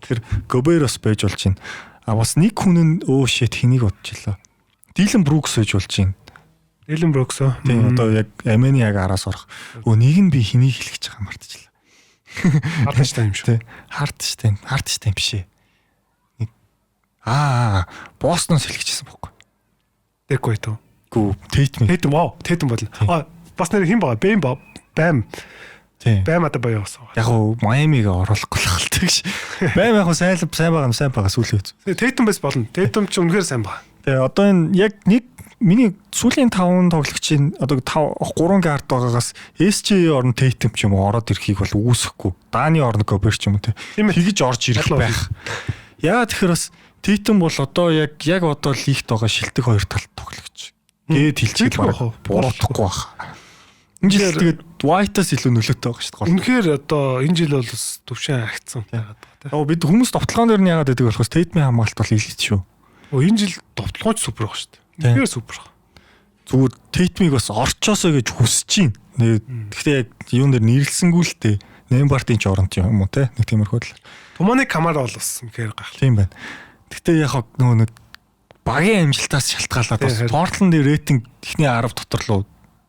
[SPEAKER 1] тэр Gobert бас байж болж байна. А бас нэг хүн нь хэнийг бодчихлоо. Dylan Brooks байж болж байна.
[SPEAKER 2] Dylan Brooks оо.
[SPEAKER 1] Тийм одоо яг Амэний яг араас орох. Нэг нь би хэнийг хэлэх гэж байгаа мартчихлаа.
[SPEAKER 2] Хартштай юм шүү.
[SPEAKER 1] Хартштай биш ээ. Бостоноос хэлчихсэн байхгүй.
[SPEAKER 2] Дэхгүй тоо.
[SPEAKER 1] Гүү, Тэйтм
[SPEAKER 2] болно. Бас нэр хэн байгаа? Бэм. Тийм. Бэм одоо боёо болсон.
[SPEAKER 1] Яг уу Майамиг оруулахгүй л хальтай гэж. Бэм яг сайн байгаа сүүлийн үед.
[SPEAKER 2] Тэйтм бас болно. Тэйтм ч үнэхээр сайн байгаа.
[SPEAKER 1] Тэгээ одоо энэ яг нэг миний сүүлийн 5 тоглогчийн одоо 3 гард байгаагаас SJ орн Тэйтм ч юм уу ороод ирэхийг бол үүсэхгүй. Дааны орн Gobert ч юм уу тэгж орж ирэх байх. Яагаад тэгэхээр бас Тэйтм бол одоо яг одоо лигт байгаа шилдэг хоёр талт тоглогч. Гээд хэлчих баг буруутахгүй байна. Энэ жил тэгээд White-аас илүү нөлөөтэй байгаа шүү дээ.
[SPEAKER 2] Үнэхээр одоо энэ жил бол төвшин агцсан байгаад байна.
[SPEAKER 1] Оо бид хүмүүс товтлогоон дээр нь яагаад гэдэг болохоос Тэйтмийн хамгаалалт бол элит шүү.
[SPEAKER 2] Энэ жил товтлогооч супер баг шүү дээ. Үнэхээр супер.
[SPEAKER 1] Зүгээр Тэйтмийг бас орчоосоо гэж хүсэж байна. Гэхдээ яг юун дээр нэрлсэнгүү л дээ. Нэмбартын ч оронт юм уу те. Нэг тиймэрхүү л.
[SPEAKER 2] Томоны Камара бол бас үнэхээр гайхалтай.
[SPEAKER 1] Тийм байна. Гэхдээ яг нөгөө багийн амжилтаас шалтгаалаад бас Portland-ийн рейтинг эхний 10 дотор л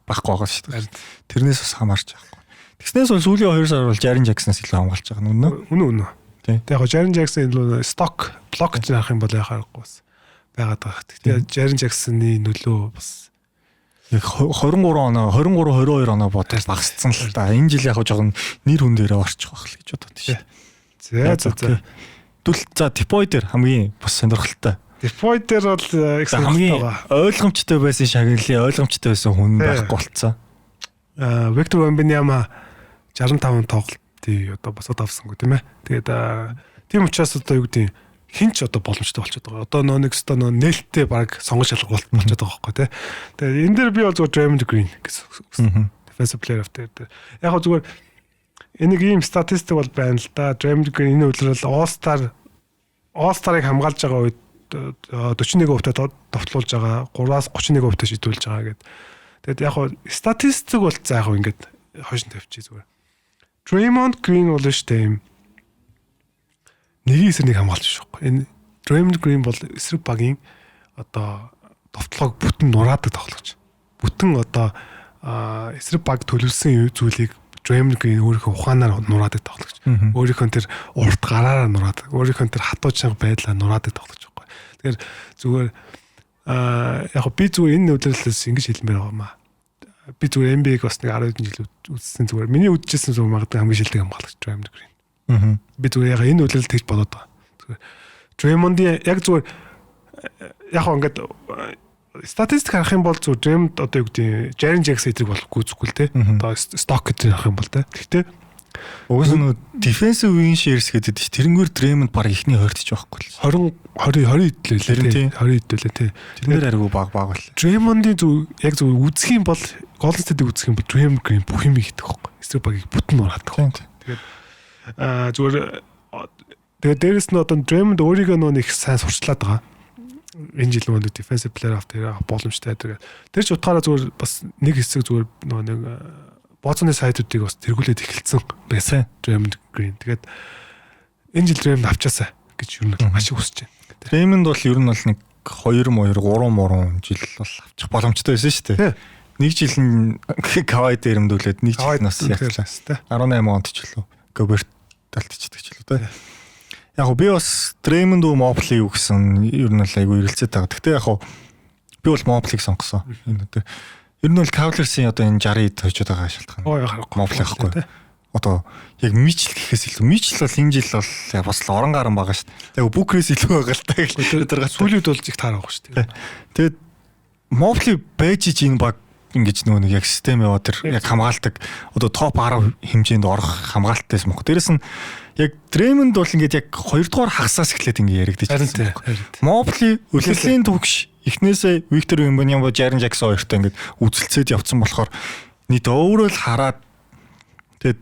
[SPEAKER 1] байхгүй байгаа шүү дээ. Тэрнээс бас хамаарч байхгүй. Тэгснээс бол сүүлийн 2 сар бол Jaren Jackson-аас илүү хамгаалж байгаа нь
[SPEAKER 2] үнэ. Тэгээ яг Jaren Jackson илүү stock block гэж яах юм бол яхахгүй бас байгаад байгаа. Тэгээ Jaren Jackson-ы нөлөө бас
[SPEAKER 1] яг 22 оноо бодож багассан л да. Энэ жил яг жоохон нэр хүн дээрээ орчих байх л гэж бодод шүү.
[SPEAKER 2] За.
[SPEAKER 1] За Depoy дээр хамгийн бас сонирхолтой.
[SPEAKER 2] Depoy дээр бол
[SPEAKER 1] хамгийн ойлгомжтой байсан шагналын ойлгомжтой байсан хүн байхгүй болцсон.
[SPEAKER 2] Victor Wembanyama 65 тоглолтыг одоо босоод авсангүй тийм ээ. Тэгээд тийм учраас одоо юу гэдэг хинч одоо боломжтой болчиход байгаа. Одоо нэг нээлттэй баг сонгож шалгуулт болчиход байгаа байхгүй тий. Тэгээд энэ дээр би бол зүгээр Draymond Green гэсэн defensive player of the year. Яг гоо зүгээр энийг ийм статистик бол байна л да. Draymond Green энэ үлрэл All-Star-ыг хамгаалж байгаа үед 41% товтлуулж байгаа, 3-аас 31% шийдүүлж байгаа гэдэг. Тэгээд яг гоо статистик бол за яг гоо ингээд хойш нь тавьчих зүгээр. Draymond Green бол штэ юм нэг эсрэг хамгаалж шүү. Энэ Draymond Green бол эсрэг багийн одоо товтлогоо бүтэн нураадаг тоглогч. Бүтэн одоо эсрэг баг төлөвлөсөн зүйлийг Draymond Green өөрийнхөө ухаанаар нураадаг тоглогч. Өөрийнхөө тэр урт гараараа нураадаг. Өөрийнхөө тэр хатуу чанга байдлаа нураадаг тоглогч байхгүй. Тэгэхээр зүгээр яг би зүгээр энэ нөлөөллөөс ингэж хэлмээр байгаа юм аа. Би зүгээр NBA-г бас нэг 10 жил үзсэн зүгээр. Миний үдчихсэн зүгээр магадгүй хамгийн шилдэг хамгаалагч Draymond Green. Би зүгээр яг энэ үйлрэл тэгж бодоод байгаа. Зүгээр Draymond-ийн яг зүгээр яг ингээд статистик харах юм бол зүгээр Draymond одоо юу гэдэг Jaren Jackson эдрэг болох гүйцэхгүй л те. Одоо stock гэдэг харах юм бол те. Гэхдээ
[SPEAKER 1] угсаа нөө defensive win shares гэдэг чинь тэрнгээр Draymond баг ихний хойртож байхгүй л.
[SPEAKER 2] 20 идлээ 20 идлээ те.
[SPEAKER 1] Тэрнгээр аригу баг бол.
[SPEAKER 2] Draymond-ийн яг зөв үзэх юм бол Golden State-ийг үзэх юм бол Draymond Green бүх юм хийдэг байхгүй. Эсрэг багийг бүтэн ураадаг. Тэгээд зүгээр тэгээд дээрэс нь одоо Draymond өөрийгөө нөө их сайн сурчлаад байгаа. Энэ жил нөгөө defensive player of the year боломжтой байдаг. Тэр ч утгаараа зүгээр бас нэг хэсэг зүгээр нөгөө нэг бооцооны сайтуудыг бас тэргүүлээд эхэлсэн байсан Draymond Green. Тэгээд энэ жил Draymond авчаасаа гэж юу нэг маш их хүсэж байна.
[SPEAKER 1] Draymond бол ер нь бол нэг 2 жил бол авчих боломжтой байсан шүү дээ. Нэг жил нь Kawhi дээрэмдүүлээд нэг жил нас яачлаа. 18 онд ч лөө Gobert талтчихдаг ч лөө. Яг би бас Draymond Mobley юу гэсэн ер нь л айгүй ирэлцээд байгаа. Гэхдээ яг би бол Mobley-г сонгосон. Ер нь бол Cavaliers-ийн одоо энэ 60-д хожоод байгаа шалтгаан. Mobley байхгүй. Одоо яг Mitchell гэхээс илүү Mitchell бол энэ жил бол бас л орон гарan байгаа шүү дээ. Яг Booker-ээс илүү байгаа л та.
[SPEAKER 2] Сүүлүүд болж их таарахгүй шүү дээ.
[SPEAKER 1] Тэгээд Mobley байж чинь баг ингэж нөгөө нэг яг систем яваа тэр яг хамгаалдаг одоо топ 10 хэмжээнд орох хамгаалтайс мөн. Дээрэс нь яг Draymond бол ингэж яг 2 дугаар хагасаас эхлээд ингэ яригдэж байна. Mobley үлрэлийн төвөгш эхнээсээ Victor Wembanyama, Jaren Jackson хоёртой ингэ үзэлцээд явцсан болохоор нийт өөрөө л хараад тэгэд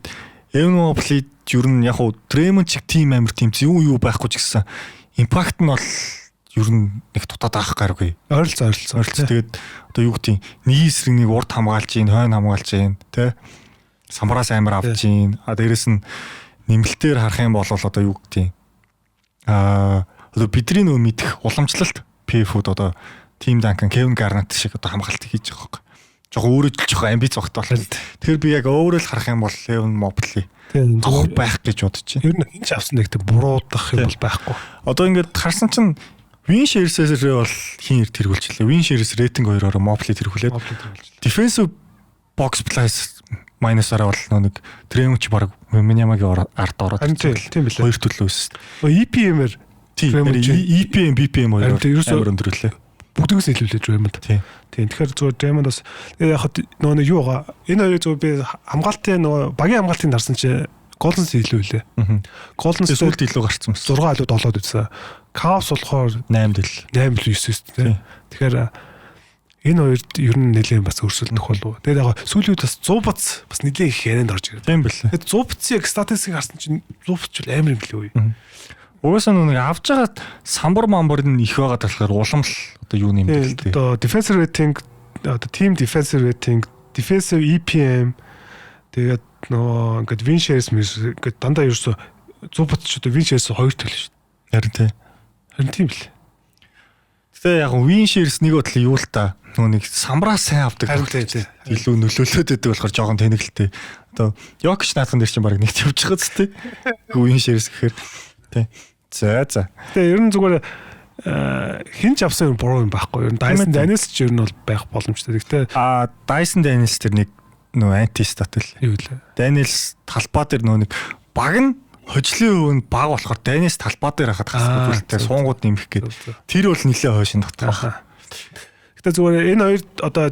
[SPEAKER 1] Evan Mobley ер нь яг Draymond чиг тим амир тим юу байхгүй ч гэсэн импакт нь бол ер нь нэг дутаад авах гаргүй.
[SPEAKER 2] Ойролцоо.
[SPEAKER 1] Тэгээд одоо юу гэдэг нэг эсрэг нэг урд хамгаалж гин, хойно хамгаалж гин, тэ? Самбараас амир авч гин. Дээрэс нь нэмэлтээр харах юм бол одоо юу гэдэг одоо бидний нөө мэдэх уламжлалт PF-үүд одоо Team Duncan, Kevin Garnett шиг одоо хамгаалтыг хийж байгаа байхгүй. Жохоо өөрөө л жохоо амбиц багт бол. Тэгэхээр би яг өөрөө л харах юм бол Evan Mobley авах байх гэж бодож байна.
[SPEAKER 2] Ер нь энэ ч авсан нэг буруудах юм бол байхгүй.
[SPEAKER 1] Одоо ингээд харсан чинь Win shares-ээр бол хин тэргүүлчихлээ. Win shares рейтинг 2-оор Mobley тэргүүлээд. Defensive box plus minus-араа бол нэг Draymond ч баг Wembanyama-гийн ард ороод.
[SPEAKER 2] Тийм билээ.
[SPEAKER 1] 2 төлөө өссөн.
[SPEAKER 2] EPM-ээр
[SPEAKER 1] EPM, BPM хоёр амар өндөрлөө.
[SPEAKER 2] Бүгдээс илүүлээд Draymond. Тийм. Тэгэхээр зөв Draymond бас яг нөгөө юу байгаа. Энэ хоёрыг зөв би хамгаалтын нөгөө багийн хамгаалтыг дарсан чи Golden State илүү үлээ. Golden State илүү гарцсан. 6 илүү 7-д үзсэн. Cavs болохоор
[SPEAKER 1] 8-д л
[SPEAKER 2] 9 тийм. Тэгэхээр энэ хоёрд ер нь нэлээд бас өрсөлдөх болов. Тэгээд яг сүүлийн үед бас Zubats бас нэлээд их ярианд орж ирээд.
[SPEAKER 1] Тийм бэл.
[SPEAKER 2] Тэгээд Zubats-ийг статистик харсан чинь Zubats ч амар юм билээ үе.
[SPEAKER 1] Угаасаа нэг авж байгаа самбар мамбар нь их байгаа болохоор улам л одоо юу юм бэ
[SPEAKER 2] гэдэг. Одоо defensive rating, одоо team defensive rating, defensive EPM тэгээд нөө ингээд win shares ингээд дандаа ерөөсө Zubats ч одоо win shares 2 төлөө шүү дээ. Харин тийм л.
[SPEAKER 1] Тэгээ яг win shares нэг бодлоо юу л та нөгөө нэг самбраас сайн авдаг илүү нөлөөлөд байдаг болохоор жоохон тэнэглэлтэй. Одоо Jokic наадхан дээр чинь баг нэгт явж байгаа зү тээ. Win shares гэхээр тий. За.
[SPEAKER 2] Тэгээ ер нь зүгээр хинч авсан юм буруу юм байхгүй. Ер нь Dyson Daniels ч ер нь бол байх боломжтой. Гэхдээ
[SPEAKER 1] Dyson Daniels тэр нэг нөгөө anti-stat л.
[SPEAKER 2] Юу лээ.
[SPEAKER 1] Daniels талбай дээр нөгөө нэг баг нь хожлын өвөнд баг болохоор Daniels талбай дээр хахад хасдаг суунгууд нэмэх гээд тэр бол нэлээ хойшин дотор байна.
[SPEAKER 2] Гэтэ зүгээр энэ хоёр одоо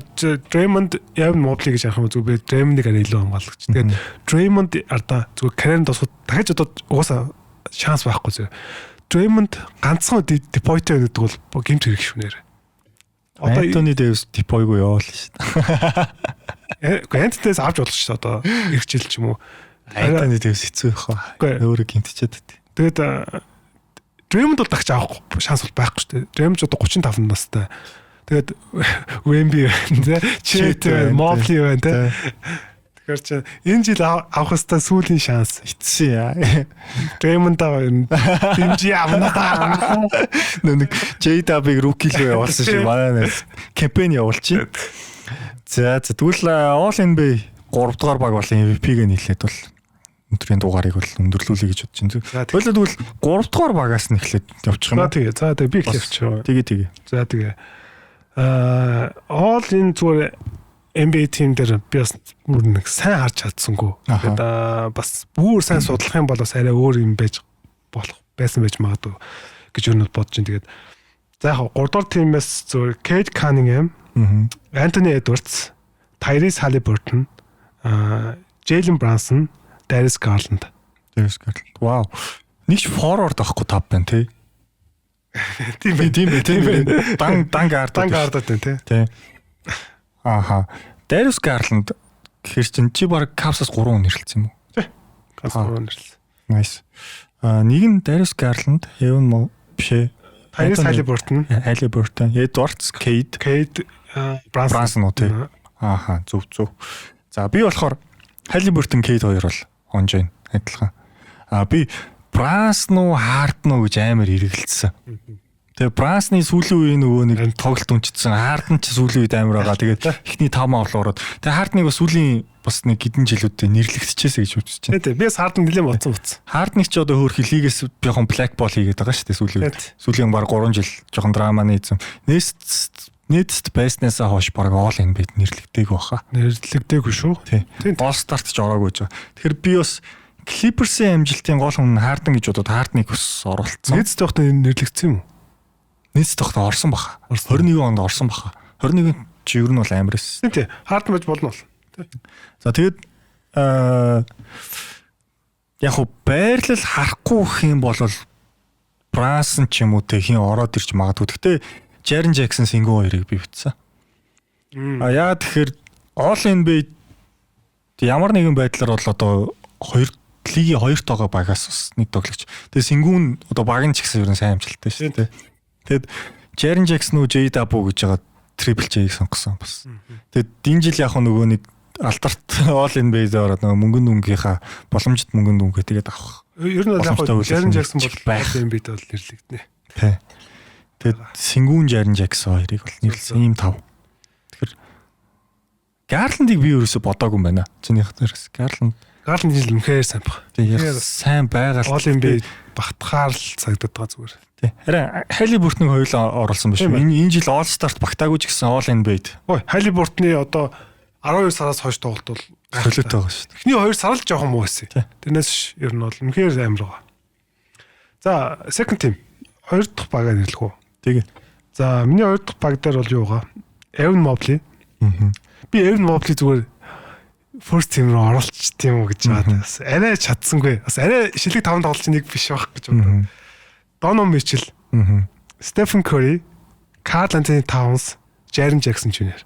[SPEAKER 2] Draymond, Evan Mobley гэж ярих юм зүгээр Draymond-ыг арай илүү хамгаалагч. Тэгээд Draymond ардаа зүгээр карьер досгод дахиж одоо угаасаа шанс байхгүй зү. Draymond ганцхан депойтой байдаг бол гэмт хэрэг шүнээр.
[SPEAKER 1] Одоо Anthony Davis депойгүй яваал шүү
[SPEAKER 2] дээ. Anthony-ээс авч болох шүү дээ одоо ирэх жил ч юм уу.
[SPEAKER 1] Anthony Davis хэцүү байх ба. Өөрөө гэмтчихэд дээ.
[SPEAKER 2] Тэгээд Draymond бол дахиж авах шанс бол байхгүй шүү дээ. Draymond ч одоо 35 настай. Тэгээд Wemby байна те. Chet байна, Mobley байна те. Тэгэхээр чи энэ жил авах хэвээр сүүлийн шанс
[SPEAKER 1] эцсэн яа.
[SPEAKER 2] Draymond аваа юм. Дэмжи авна та.
[SPEAKER 1] Нэг JW rookie л явуулсан шиг манай кампань явуулчих. За тэгвэл All NBA 3 дугаар баг болон MVP-г нийлээд бол өнөөдрийн дугаарыг бол өндөрлүүлэе гэж бодож байна. Тэгвэл 3 дугаар багаас нь эхлээд явчих юм уу?
[SPEAKER 2] За тэгээ би эхлэх явчих.
[SPEAKER 1] Тэгээ.
[SPEAKER 2] За тэгээ. All in зүгээр NBA team дээр би бас нэг сайн харж чадсангүй. Тэгээд бас бүр сайн судлах юм бол бас арай өөр юм байж болох байсан байж магадгүй гэж өнөд бодож байна. Тэгээд За яг 3 дугаар тимээс зөв Кейт Каннингем, Антони Эдвардс, Тайрис Халибертон, Джейлен Брансон, Дарис Гарланд.
[SPEAKER 1] Вау. Нэгч форвард авахгүй тав байна тий.
[SPEAKER 2] Тийм ээ.
[SPEAKER 1] Дан гардад
[SPEAKER 2] байна тий.
[SPEAKER 1] Ааха. Дарис Гарланд гэхэр чин чи баг Cavs-аас 3 нэрлэлсэн юм уу?
[SPEAKER 2] Тий. Cavs 3 нэрлэлсэн.
[SPEAKER 1] Nice. Нэг нь Дарис Гарланд, Эвен мо бишээ.
[SPEAKER 2] Тайрис Халибертон,
[SPEAKER 1] Эдвардс, Кейт Брансон уу тий. Ааха, зөв. За би болохоор Халибертон, Кейт хоёр бол онж байна. Адилхан. Би Брансон уу, Хардн уу гэж амар эргэлцсэн. Тэгээ Брансны сүүлийн үеийн нөгөө нэг тоглолт унчдсан. Хардн ч сүүлийн үед амар байгаа. Тэгээд эхний 5 авал ороод. Тэгээ Хардныг бас сүүлийн бас нэг хэдэн жилүүдэд нэрлэгдчихээсэ гэж үзэж байна.
[SPEAKER 2] Тий. Би бас Хардн нэлээд моцсон.
[SPEAKER 1] Хардныг ч одоо хөөх лигээс жоохон black ball хийгээд байгаа шүү дээ сүүлийн үед. Сүүлийн баг 3 жил жоохон драманы эзэм. Нийтэд байснасаа хойш баг all NBA-д нэрлэгдээг баха.
[SPEAKER 2] Нэрлэгдээгүй шүү.
[SPEAKER 1] Тий. All Star-т ч ороогүй гэж байгаа. Тэгэхээр би бас Clippers-ийн амжилтын гол хүн Хардн гэж бодоод Хардныг бас оруулсан.
[SPEAKER 2] Нийт тогтоо нэрлэгдсэн юм уу?
[SPEAKER 1] Нийт тогтоо орсон баха. 21 онд орсон баха. 21 чи ер нь бол амар эс.
[SPEAKER 2] Тий. Хардн байж болно бол.
[SPEAKER 1] За тэгээд яг хөө байрлал харахгүй гэх юм бол Брансон ч юм уу те хин ороод ирж магадгүй. Гэхдээ Jaren Jackson Single хоёрыг би битсэн. Яа тэгэхээр All NBA ямар нэгэн байдлаар бол одоо лигийн 2 тоогоо багаас бас нэг тоглогч. Тэгээд Single нь одоо баг нь ч гэсэн ер нь сайн амжилттай шүү дээ. Тэгэд Jaren Jackson уу JW гэж байгаа Triple J-ийг сонгосон бас. Тэгэд энэ жил яг нөгөө нэг алтарт All NBA-д ороод нөгөө мөнгөнд дүнгийнхаа боломжит мөнгөнд дүнгээ тэгээд авах.
[SPEAKER 2] Ер нь бол яг Jaren Jackson бол All NBA-д бол нэрлэгдэнэ.
[SPEAKER 1] Тий. Тэгэд Single Jaren Jackson хоёрыг бол нэрлсэн ийм 5. Тэгэхээр Garland-ыг би ерөөсө бодоогүй юм байна. Чиний хатраас Garland
[SPEAKER 2] жил үнэхээр сайн баг.
[SPEAKER 1] Тэгээд сайн байгаа л
[SPEAKER 2] All NBA багтахаар л цагдаад байгаа зүгээр.
[SPEAKER 1] Тий. Харин Халибертны хоёулаа оруулсан биш үү? Энэ жил All Star-т багтаагүй ч гэсэн All NBA-д.
[SPEAKER 2] Ой, Халибертны одоо 12 сараас хойш тоглолт бол
[SPEAKER 1] төлөөтэй байгаа шүү дээ.
[SPEAKER 2] Эхний 2 сар л жоохон муу байсан. Тэрнээс ер нь бол үнэхээр амар байгаа. За, second team 2 дахь багаа нэрлэх үү?
[SPEAKER 1] Тэгээ.
[SPEAKER 2] За, миний 2 дахь баг дээр бол юу байгаа? Evan Mobley. Би Evan Mobley зүгээр first team руу оруулчих тийм үү гэж байна. Бас арай чадсангүй. Бас арай шилэг 5 тоглолч нэг биш байх гэж бодлоо. Donovan Mitchell, Stephen Curry, Karl Anthony Towns, Jaren Jackson Jr.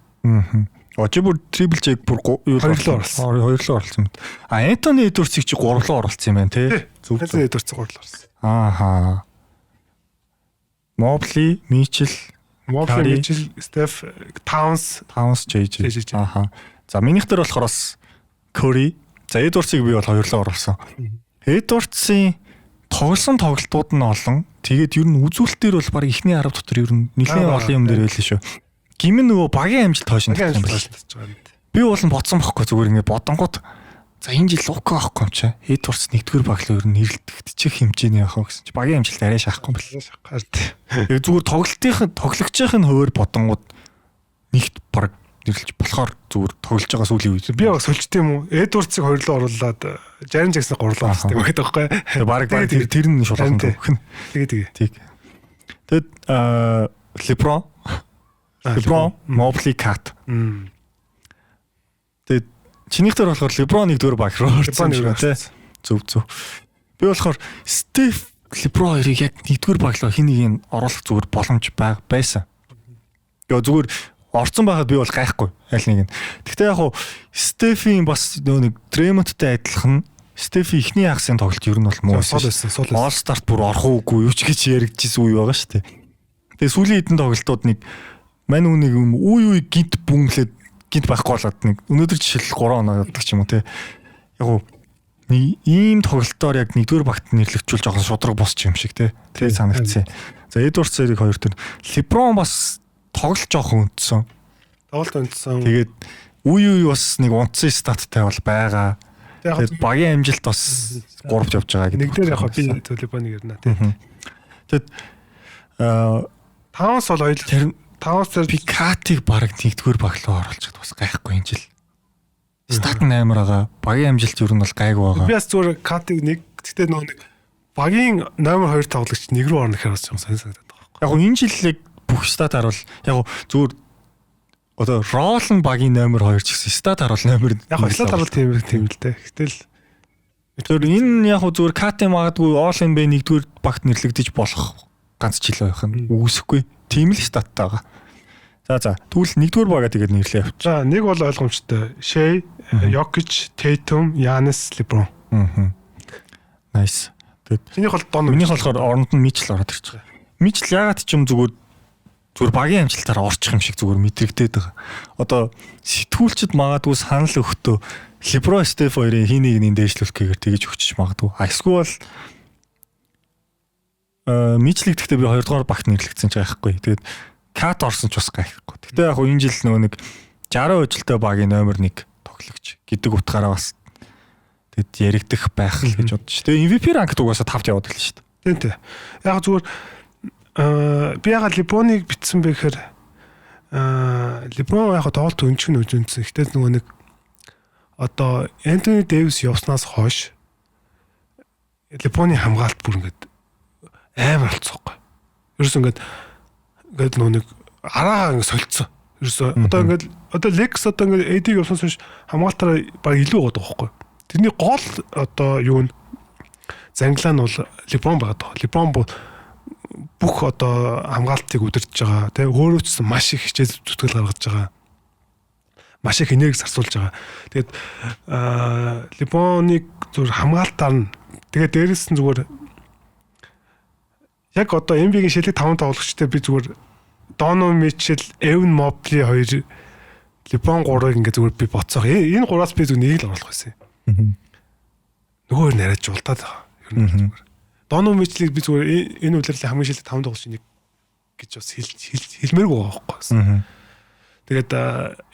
[SPEAKER 1] Очи бүр Triple J бүр
[SPEAKER 2] хоёрлоо
[SPEAKER 1] оруулсан. Anthony Edwards-ийг чи 3-лоо оруулсан юм байна тий.
[SPEAKER 2] Зөв. Anthony Edwards 3-лоо оруулсан.
[SPEAKER 1] Ааха. Mobley, Mitchell,
[SPEAKER 2] Steph, Towns,
[SPEAKER 1] JJ. Ааха. За минийх дээр болохоор бас Curry, за Edwards-ыг би бол 2-лоо оруулсан. Edwards-ийн тоглосон тоглолтууд нь олон. Тэгээд ер нь үзүүлэлтээр бол баг ихний 10 дотор ер нь нэлээд олон юм дээр байлээ шүү. Гимн нөгөө багийн амжилт хойш нь юм байна. Би бол бодсон байхгүй зүгээр ингэ бодонгууд за энэ жил Лука авахгүй юм чи. Edwards нэгдүгээр баг л ер нь нэрлэгдчих хэмжээний явах гэсэн чи багийн амжилт арай шахахгүй юм байна. Яг зүгээр тоглогчийн хуваар бодонгууд нэгт баг нэрлэж болохоор зүгээр тоглож байгаа сүүлийн үед
[SPEAKER 2] би баг сольжтэй юм уу? Edwards-ыг 2-лоо оруулаад Jaren Jackson-ыг 3-лоо оруулсан гэдэг байхгүй.
[SPEAKER 1] Баг тэр нь шулуун өгөх нь.
[SPEAKER 2] Тэгээ.
[SPEAKER 1] Тэгэд LeBron, Mobley, Cat. Тэгээд чинийх дээр болохоор LeBron нэгдүгээр баг руу орсон юм тий. Зөв. Би болохоор Steph, LeBron хоёрыг яг нэгдүгээр баг руу хин нэг нь оруулах зүгээр боломж байсан. Яа зүгээр орцсон байхад би бол гайхгүй аль нэг нь. Гэхдээ яг хуу Steph-ийн бас нөө нэг Draymond-тай адилхан Steph ихний хагсын тоглолт ер нь бол муу байсан. All Star-т бүр орох уугүй юу ч гэж яригдчихсэн үе байгаа шүү дээ. Тэгээ сүүлийн хэдэн тоглолтууд нэг мань үнийг үе гинт бүнглээд гинт байхгүй болоод нэг өнөөдөр жишээл 3 оноо явдаг ч юм уу те. Яг уу ийм тоглолтоор яг нэгдүгээр багт нэрлэгчүүл жоохон шудраг босч юм шиг те. Тэгээ санагдсан. За Edwards-ыг 2 төр. LeBron бас тоглолт жоохон өндсөн. Тэгээд үе бас нэг унтсан статтай бол байгаа. Тэгээд багийн амжилт бас 3-т явж байгаа гэдэг.
[SPEAKER 2] Нэг дээр яг би төлөвөнийг ярина те.
[SPEAKER 1] Тэгэд
[SPEAKER 2] Towns бол хоёул Towns
[SPEAKER 1] би Cat-ыг баг нэгдүгээр баг руу оруулчихад бас гайхгүй энэ жил. Стат 8 байгаа. Багийн амжилт ер нь бол гайгүй байгаа.
[SPEAKER 2] Би бас зүгээр Cat-ыг нэг гэхдээ нөгөө нэг багийн номер 2 тоглогч нэг рүү орно гэхээр бас сонь санагдаад байгаа.
[SPEAKER 1] Яг энэ жилийг бүх стат харуул яг зүгээр одоо Ролн багийн номер 2 ч гэсэн стат харуул номер
[SPEAKER 2] яг стат харуул тийм л дээ. Гэтэл
[SPEAKER 1] тэр энэ яг зүгээр КТ магадгүй All NBA нэгдүгээр багт нэрлэгдэж болох ганц жил байх нь үүсэхгүй. Тийм л статтай байгаа. За тэгвэл нэгдүгээр багаа тэгээд нэрлэе явчих.
[SPEAKER 2] За нэг бол ойлгомжтой. Shea, Jokic, Tatum, Giannis, LeBron.
[SPEAKER 1] Nice. Тэгээд
[SPEAKER 2] чинийх бол Donovan.
[SPEAKER 1] Минийх болохоор оронд нь Mitchell ороод ирж байгаа. Mitchell ягаад ч юм зүгээр багийн амжилтаар орчих юм шиг зүгээр мэдрэгдээд байгаа. Одоо сэтгүүлчд магадгүй санал өгөхдөө LeBron, Steph хоёрын хин нэг нь дээшлүүлэхээр тэгэж өгчих магадгүй. Эсвэл Mitchell гэхдээ би 2 дугаар багт нэрлэгдсэн ч байхгүй. Тэгээд Cat орсон ч бас гайхгүй. Гэхдээ яг хөө энэ жил нөгөө нэг 60 өжилтэй багийн номер 1 тоглогч гэдэг утгаараа бас тэгэд яригдах байх л гэж бодож. Тэгээ MVP ранкт угаасаа 5-т яваад гэлээ шүү дээ.
[SPEAKER 2] Тийм. Яг зүгээр би ягаад LeBron-ыг битсэн бэ гэхээр LeBron яг тоглолт өнчгөн үзэнсэн. Гэхдээ нөгөө нэг одоо Anthony Davis явснаас хойш LeBron-ы хамгаалт бүр ингээд амар болцсоохгүй. Ерөөс ингээд нөгөө нэг араагаа ингээд солилцсон. Ерөөсөө одоо ингээд одоо Lex одоо ингээд AD-г явснаас хойш хамгаалтаараа баг илүү гоод байгаа байхгүй. Тэрний гол одоо юу нь занглаа нь бол LeBron байгаа. LeBron бүх одоо хамгаалтыг удирдах байгаа. Тэгээ өөрөө ч маш их хичээл зүтгэл гаргаж байгаа. Маш их энерги зарцуулж байгаа. Тэгээд LeBron-ыг зүгээр хамгаалтаар нь тэгээд дээрээс нь зүгээр яг одоо NBA-гийн шилдэг 5 тоглогчтой би зүгээр Donovan Mitchell, Evan Mobley хоёр LeBron 3-ыг ингээ зүгээр би боцоох. Энэ 3-аас би зүгээр нэг л оруулах байсан юм. Нөгөө нь арайж жуултаад байгаа. Ер нь зүгээр. Donovan Mitchell-ийг би зүгээр энэ үйлрэл хамгийн шилдэг 5 тоглогч нэг гэж бас хэлмээргүй байгаа байхгүй. Тэгээд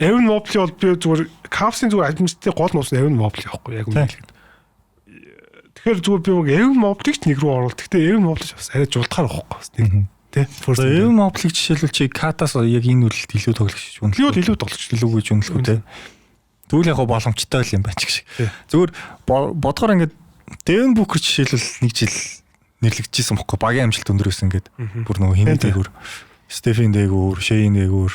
[SPEAKER 2] Evan Mobley бол би зүгээр Cavs-ийн зүгээр ажилтны гол нууц нь Evan Mobley байхгүй яг үнэ хэлэхэд. Тэгэхээр зүгээр би Evan Mobley-г нэг рүү оруулах. Гэхдээ Evan Mobley бас арай жуултахаар байхгүй. Тэ.
[SPEAKER 1] Evan Mobley жишээлбэл чи Cat-аас яг энэ үйлрэлт илүү тоглогч юм.
[SPEAKER 2] Илүү тоглогч
[SPEAKER 1] илүү гэж үнэлэхгүй те. Тэгвэл яг боломжтой л юм байна ч гэх шиг. Зүгээр бодохоор ингээд Devin Booker жишээлбэл нэг жил нэрлэгдэжсэн бохгүй багийн амжилт өндөр байсан ингээд бүр нөгөө хинэ дээгүүр Stephen дээгүүр, Shea дээгүүр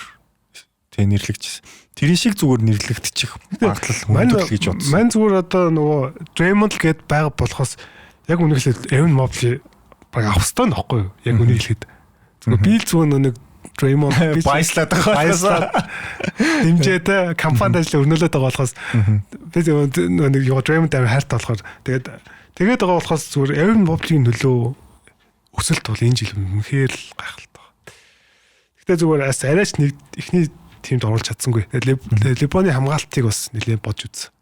[SPEAKER 1] тэг нэрлэгдэжсэн. Тэрийн шиг зүгээр нэрлэгдчих магадлал хүндэл гэж бодсон.
[SPEAKER 2] Мань зүгээр одоо нөгөө Draymond гээд байга болохоос яг үнэхээр Evan Mobley баг авах хэрэгтэй нөхгүй юу? Яг үнийг хэлэхэд. Зүгээр би л зүгээр нэг Draymond
[SPEAKER 1] баяслаад байгаа.
[SPEAKER 2] Дэмжээтэй компанид ажил өрнөлөөд байгаа болохоос би нэг юу Draymond амар хайртай болохоор тэгээд байгаа болохоос зүгээр Evan Mobley-ийн нөлөө өсөлт бол энэ жил үнэхээр л гайхалтай байна. Гэхдээ зүгээр арайч нэг ихний тимд оруулж чадсангүй. Тэгээд LeBron-ы хамгаалтыг бас нэлээд бодж үзсэн.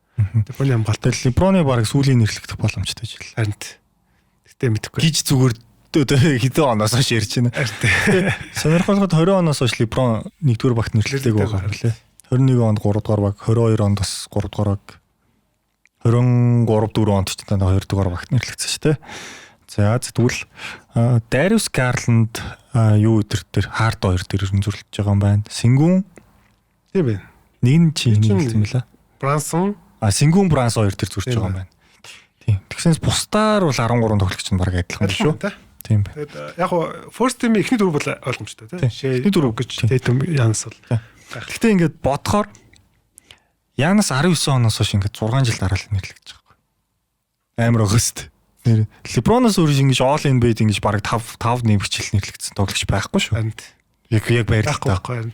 [SPEAKER 2] LeBron-ы хамгаалт
[SPEAKER 1] LeBron-ы баг сүүлийн нэрлэгдэх боломжтой жил.
[SPEAKER 2] Харин тэгтээ мэдэхгүй.
[SPEAKER 1] Гиж зүгээр хэдэн оноос хойш ярьж байна. Сонирхолтой 20 оноос хойш LeBron нэгдүгээр багт нэрлэгдэх байгаа юм лээ. 21 онд 3 дугаар баг, 22 онд бас 3 дугаар баг. 23 4 онд ч тань 2 дугаар багт нэрлэгдсэн шүү дээ. За тэгвэл Darius Garland юу өдөр дээр Hard 2 дээр зөрлөж байгаа юм байна. Sengun
[SPEAKER 2] тийм байна.
[SPEAKER 1] Нэг нь чи хэлсэн мэлээ.
[SPEAKER 2] Brunson
[SPEAKER 1] Sengun Brunson 2 дээр зурж байгаа юм байна. Тийм. Тэгсэнс бусдаар бол 13 тоглогч нь баг адилхан шүү. Тийм байна.
[SPEAKER 2] Тэгээд яг нь first team ихний дөрөв бол ойлгомжтой тийм.
[SPEAKER 1] Ихний дөрөв
[SPEAKER 2] гэж Tatum Giannis бол.
[SPEAKER 1] Гэхдээ ингээд бодохоор Giannis 19 оноос хойш ингээд 6 жил дараа л нэрлэгдэж байгаа. Амар өгөөст. LeBron-оос өөр ингэж All NBA ингэж баг 5 нэмэгчл нэрлэгдсэн тоглогч байхгүй шүү. Яг баярлалтай
[SPEAKER 2] байхгүй.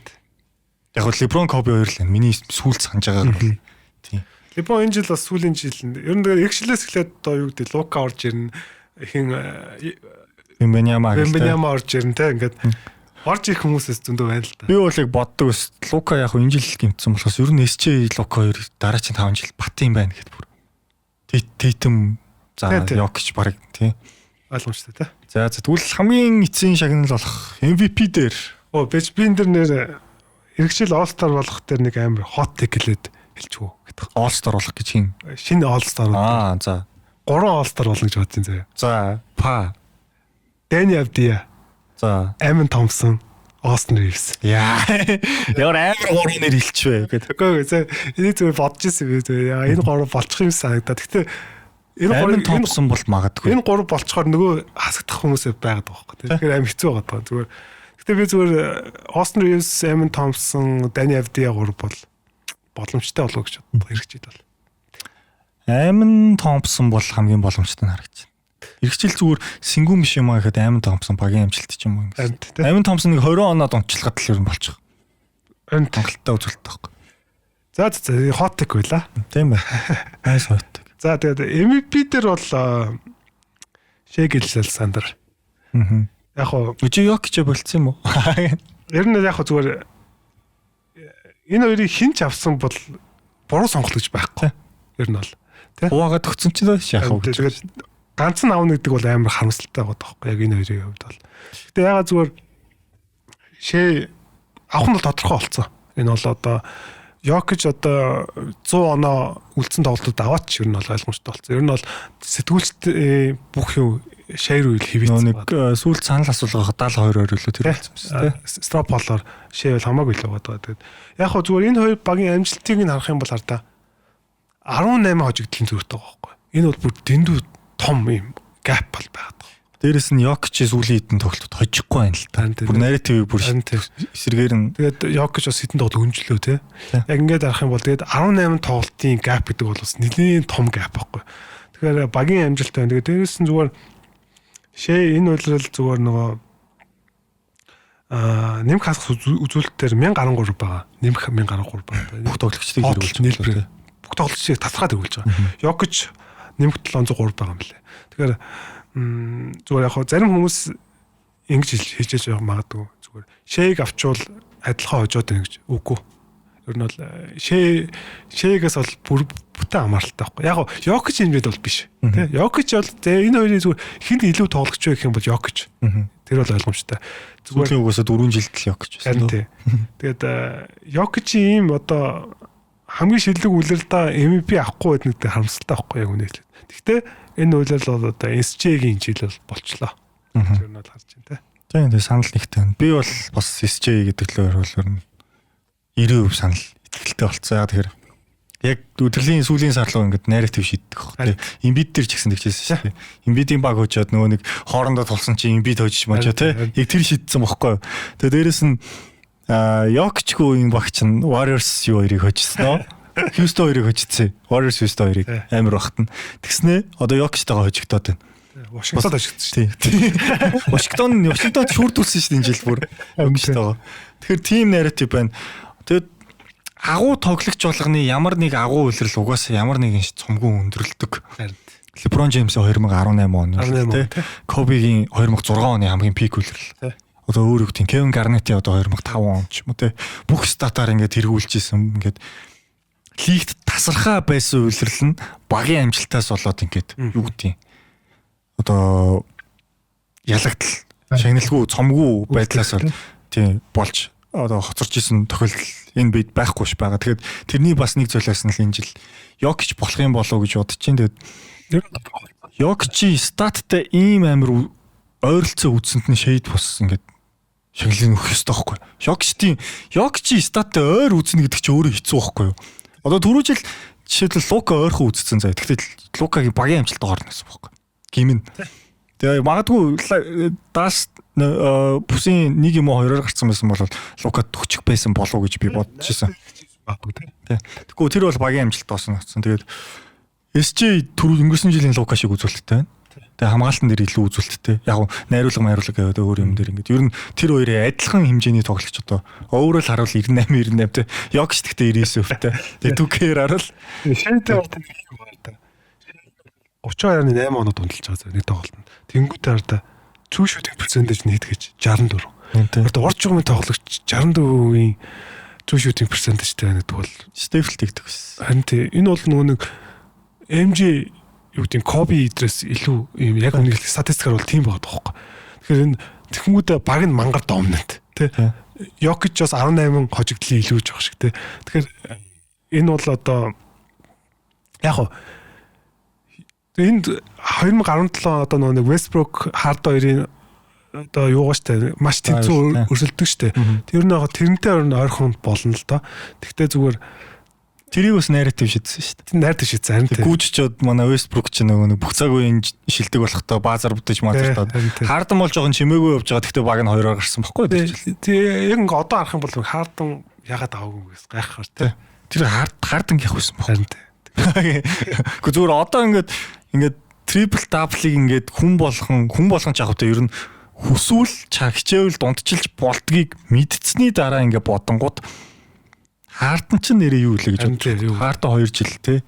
[SPEAKER 1] Яг нь LeBron Kobe хоёр л байна. Миний сүүлд санаж байгаа. Тийм.
[SPEAKER 2] LeBron энэ жил бас сүүлийн жил ер нь эгшлээс эхлээд одоо юу гэдэг Luka орж ирнэ. Хин
[SPEAKER 1] Wembanyama
[SPEAKER 2] орж ирнэ те ингээд орж ирэх хүмүүсээс зөндөө байна л да.
[SPEAKER 1] Би бол яг боддог ус Luka яг энэ жил гимтсэн болохоос ер нь SJ Luka хоёр дараагийн 5 жил бат юм байна гэхэд бүр. Tatum за Jokic баг тий.
[SPEAKER 2] Ойлгомжтой те.
[SPEAKER 1] За тэгвэл хамгийн эцсийн шагнал болох MVP дээр
[SPEAKER 2] би энэ дэр нэр эргэжил All-Star болох дээр нэг амар hot take хэлээд хэлчихв гэдэг.
[SPEAKER 1] All-Star болох гэж хин
[SPEAKER 2] шинэ All-Star.
[SPEAKER 1] За
[SPEAKER 2] 3 All-Star болно гэж бодсон заяа.
[SPEAKER 1] За па
[SPEAKER 2] Danny Avdija.
[SPEAKER 1] За
[SPEAKER 2] Amen Thompson, Austin Reeves.
[SPEAKER 1] Яа. Ямар амар гурван нэр хэлчихвэ гэдэг.
[SPEAKER 2] Үгүй энийг зүгээр бодож ирсэн би энэ гурав болчих юм санагдаа. Гэхдээ
[SPEAKER 1] энэ Thompson бол магадгүй.
[SPEAKER 2] Энэ гурав болцохоор нөгөө хасагдах хүмүүсээ байгаад байгаа байхгүй. Тэгэхээр амар хэцүү байгаа даа. Зүгээр Гэтэ би зүгээр Austin Reeves, Eamon Thompson, Danny Avdia гурав бол боломжтой болов гэж боддог хэрэгжил бол.
[SPEAKER 1] Eamon Thompson бол хамгийн боломжтой харагдаж байна. Хэрэгжил зүгээр сэнгүүн биш юм аа гэхэд Eamon Thompson багийн амжилт ч юм уу ингэ. Eamon Thompson нэг 20 оноод онцлоход л ер нь болчих. Хангалттай үзүүлэлт таахгүй.
[SPEAKER 2] За hot take байла.
[SPEAKER 1] Тийм бай. Nice hot take.
[SPEAKER 2] За тэгээд MVP дээр бол Shai Gilgeous-Alexander. Яг хоо
[SPEAKER 1] Jokic болцсон юм уу?
[SPEAKER 2] Ер нь яг хоо зүгээр энэ хоёрыг хинч авсан бол буруу сонголт гэж байхгүй. Ер нь бол
[SPEAKER 1] тий. Хуваагаад төгсөн ч шахав.
[SPEAKER 2] Тэгээд ганц нь авна гэдэг бол амар харамсалтай байгаа байхгүй. Яг энэ хоёрын хувьд бол. Гэтэ ягаад зүгээр Shai авах нь тодорхой болсон. Энэ бол одоо Jokic одоо 100 оноо үлдсэн тоглолтууд аваач ер нь бол ойлгомжтой болсон. Ер нь бол сэтгүүлчд бүх юм Shai руу хэвээсэн.
[SPEAKER 1] Нэг сүүлд санал асуулга 72 өрлөө тэр болсон шүү дээ.
[SPEAKER 2] Straw-Polar Shai бол хамаагүй л байгаа. Тэгээд яг хөө зүгээр энэ хоёр багийн амжилтыг нь харах юм бол хардаа 18 хожигдлын зөрүүтэй байгаа байхгүй. Энэ бол бүр дэндүү том юм gap бол байгаад байгаа.
[SPEAKER 1] Дээрэс нь Jokic сүүлийн хэдэн тоглолтод хожихгүй байна л та. Бүр narrative бүр эсрэгээр нь
[SPEAKER 2] тэгээд Jokic бас хэдэн тоглолт өнжлөө те. Яг ингээд харах юм бол тэгээд 18 тоглолтын gap гэдэг бол бас нэлээд том gap байхгүй. Тэгэхээр багийн амжилт байна. Тэгээд дээрэс нь зүгээр Shai энэ үйлрэл зүгээр нөгөө нэмэх хасах үзүүлэлтээр 1013 байгаа. Нэмэх 1013 байгаа.
[SPEAKER 1] Бүх тоглогчдыг хэрэгүүлж
[SPEAKER 2] байгаа. Бүх тоглогчдыг татгаад хэрэгүүлж байгаа. Jokic нэмэх 703 байгаа юм лээ. Тэгэхээр зүгээр яг зарим хүмүүс ингэж хийж магадгүй зүгээр Shai-г авчвал адилхан хожоод байна гэж үгүй. Ер нь бол Shai-гээс бол бүтэн амаралтай байхгүй. Яг Jokic энэ бол биш. Тэ Jokic бол энэ хоёрын зүгээр хэн илүү тоглогч вэ гэх юм бол Jokic. Тэр бол ойлгомжтой.
[SPEAKER 1] Зүгээр угаасаа 4 жилд л Jokic байсан.
[SPEAKER 2] Тэгээд Jokic-ийн ийм одоо хамгийн шилдэг үлрэлдээ MVP авахгүй байдаг нь харамсалтай байхгүй яг үнэ хэлээд. Гэхдээ энэ үйлрэл бол одоо SJ-гийн жил бол болчлоо. Тэр нь бол харж байна те.
[SPEAKER 1] Тийм санал нэгтэй байна. Би бол бас SJ гэдэг лөөр бол ер нь 90% санал итгэлтэй болцсон. Яг тэгэхээр яг өдрлийн сүүлийн сарлуу ингээд narrative шийддэг баг. Embiid дээр ч гэсэн тэгжсэн шүү дээ. Embiid-ийн баг хожоод нөгөө нэг хоорондоо тулсан чинь Embiid хожиж мажаа те. Яг тэр шийдсэн бохгүй юу. Тэгээ дээрэс нь Jokic-гүй энэ баг чинь Warriors юу хоёрыг хожсон. Houston хоёрыг хожицсан. Warriors Houston хоёрыг амар багтана. Тэгснэ одоо Jokic-тойгоо хожигдоод байна.
[SPEAKER 2] Washington хожигдсон шүү
[SPEAKER 1] дээ. Washington шүрдүүлсэн шүү дээ энэ жил бүр. Jokic-тойгоо. Тэгэхээр team narrative байна. Тэгэд агуу тоглогч болгоны ямар нэг агуу үйлрэл угаасаа ямар нэгэн цомгүй өндөрлөдөг. LeBron James-ийн 2018 он тий. Kobe-гийн 2006 оны хамгийн пик үйлрэл. Одоо өөр үг тийм Kevin Garnett-ийн одоо 2005 он ч юм уу тий. Бүх статаар ингээд хэрэгүүлж исэн ингээд лигт тасархаа байсан үйлрэл нь багийн амжилтаас болоод ингээд юу гэдэг. Одоо ялагдал шагналгүй цомгүй байдлаас бол тийм болж одоо хоцорч исэн тохиолдол энэ бид байхгүй ш байгаа. Тэгэхээр тэрний бас нэг зүйлээс нь л энэ жил Jokic болох юм болов уу гэж бодож чинь. Тэгээд Jokic-ийн статтай ийм амир ойролцоо үзсэнд нь Shai бас ингээд шагналын өгөх ёстой байхгүй. Jokic-ийн статтай ойр үзнэ гэдэг чинь өөрөө хэцүү байхгүй юу? Одоо түрүү жил жишээлбэл Лука ойрхон үзсэн заяа. Тэгэхдээ Лукагийн багийн амжилттай гарна гэсэн байхгүй. Гимэн. Тэгээ магадгүй даас бүсийн нэг юм уу хоёроор гарсан байсан бол Лука төгчих байсан болов уу гэж би бодож байсан.
[SPEAKER 2] Баггүй тий.
[SPEAKER 1] Тэгэхгүй тэр бол багийн амжилт болсон. Тэгээд SJ түрүү өнгөрсөн жилийн Лука шиг үзүүлэлттэй байна. Тэгээ хамгаалтан дээр илүү үзүүлэлттэй. Яг найруулга гэдэг өөр юм дээр ингээд ер нь тэр хоёрын адилхан хэмжээний тоглогч одоо өөрөөр л харуул 98 тий. Jokic гэхдээ 99%тэй. Тэгээ 2K-ээр харуул
[SPEAKER 2] Shai-тэй бол тийм байна да. 32.8 оноо дундалж байгаа нэг тоглолтод. Тэнгүүтээ хараа true shooting percentage нь хэд гэж 64. Одоо орж байгаа тоглогч 64-ийн true shooting percentage-тэй байна гэдэг бол
[SPEAKER 1] Steph тэгдэг байсан.
[SPEAKER 2] Харин тийм энэ бол нөгөө нэг MJ юу гэдэг Kobe эдрээс илүү юм яг үнэ статистикаар бол тийм байгаа тоххой. Тэгэхээр энэ тэхмүүдээ баг нь мангар доминант тий. Jokic бас 18 хожигдлын илүүж байгаа шиг тий. Тэгэхээр энэ бол одоо яг хоо энд 2017 одоо нэг Westbrook Hard 2-ын одоо юугаа штэ маш тэнцүү өрсөлдөг штэ. Тэр нэг тэрнтэй ойрхон болно л доо. Тэгтээ зүгээр
[SPEAKER 1] Тэрийг бас нарратив шийдсэн шүү дээ.
[SPEAKER 2] Тэр найрдаг шийдсэн харин тийм.
[SPEAKER 1] Гүүжчүүд манай Westbrook ч нэг бүх цаг үеийн шилдэг болохтой баазар бүтэж мадартаад Хардан бол жоохон чимээгүй явж байгаа. Гэхдээ баг нь 2-оор гарсан баггүй тийм.
[SPEAKER 2] Тэгээ яг ингээ одоо харах юм бол Хардан ягаад аваагүй гэсэн гайхахаар тийм.
[SPEAKER 1] Тэр Хардан явах байсан баг.
[SPEAKER 2] Харин тийм.
[SPEAKER 1] Гэхдээ зүгээр одоо ингээд трипл даблыг ингээд хүн болгон ч яг та ер нь хүсвэл хичээвэл дундчилж болдгийг мэдцсний дараа ингээд бодонгууд Хардан ч нэрээ юу лээ гэж бодчих. Хардан 2 жил те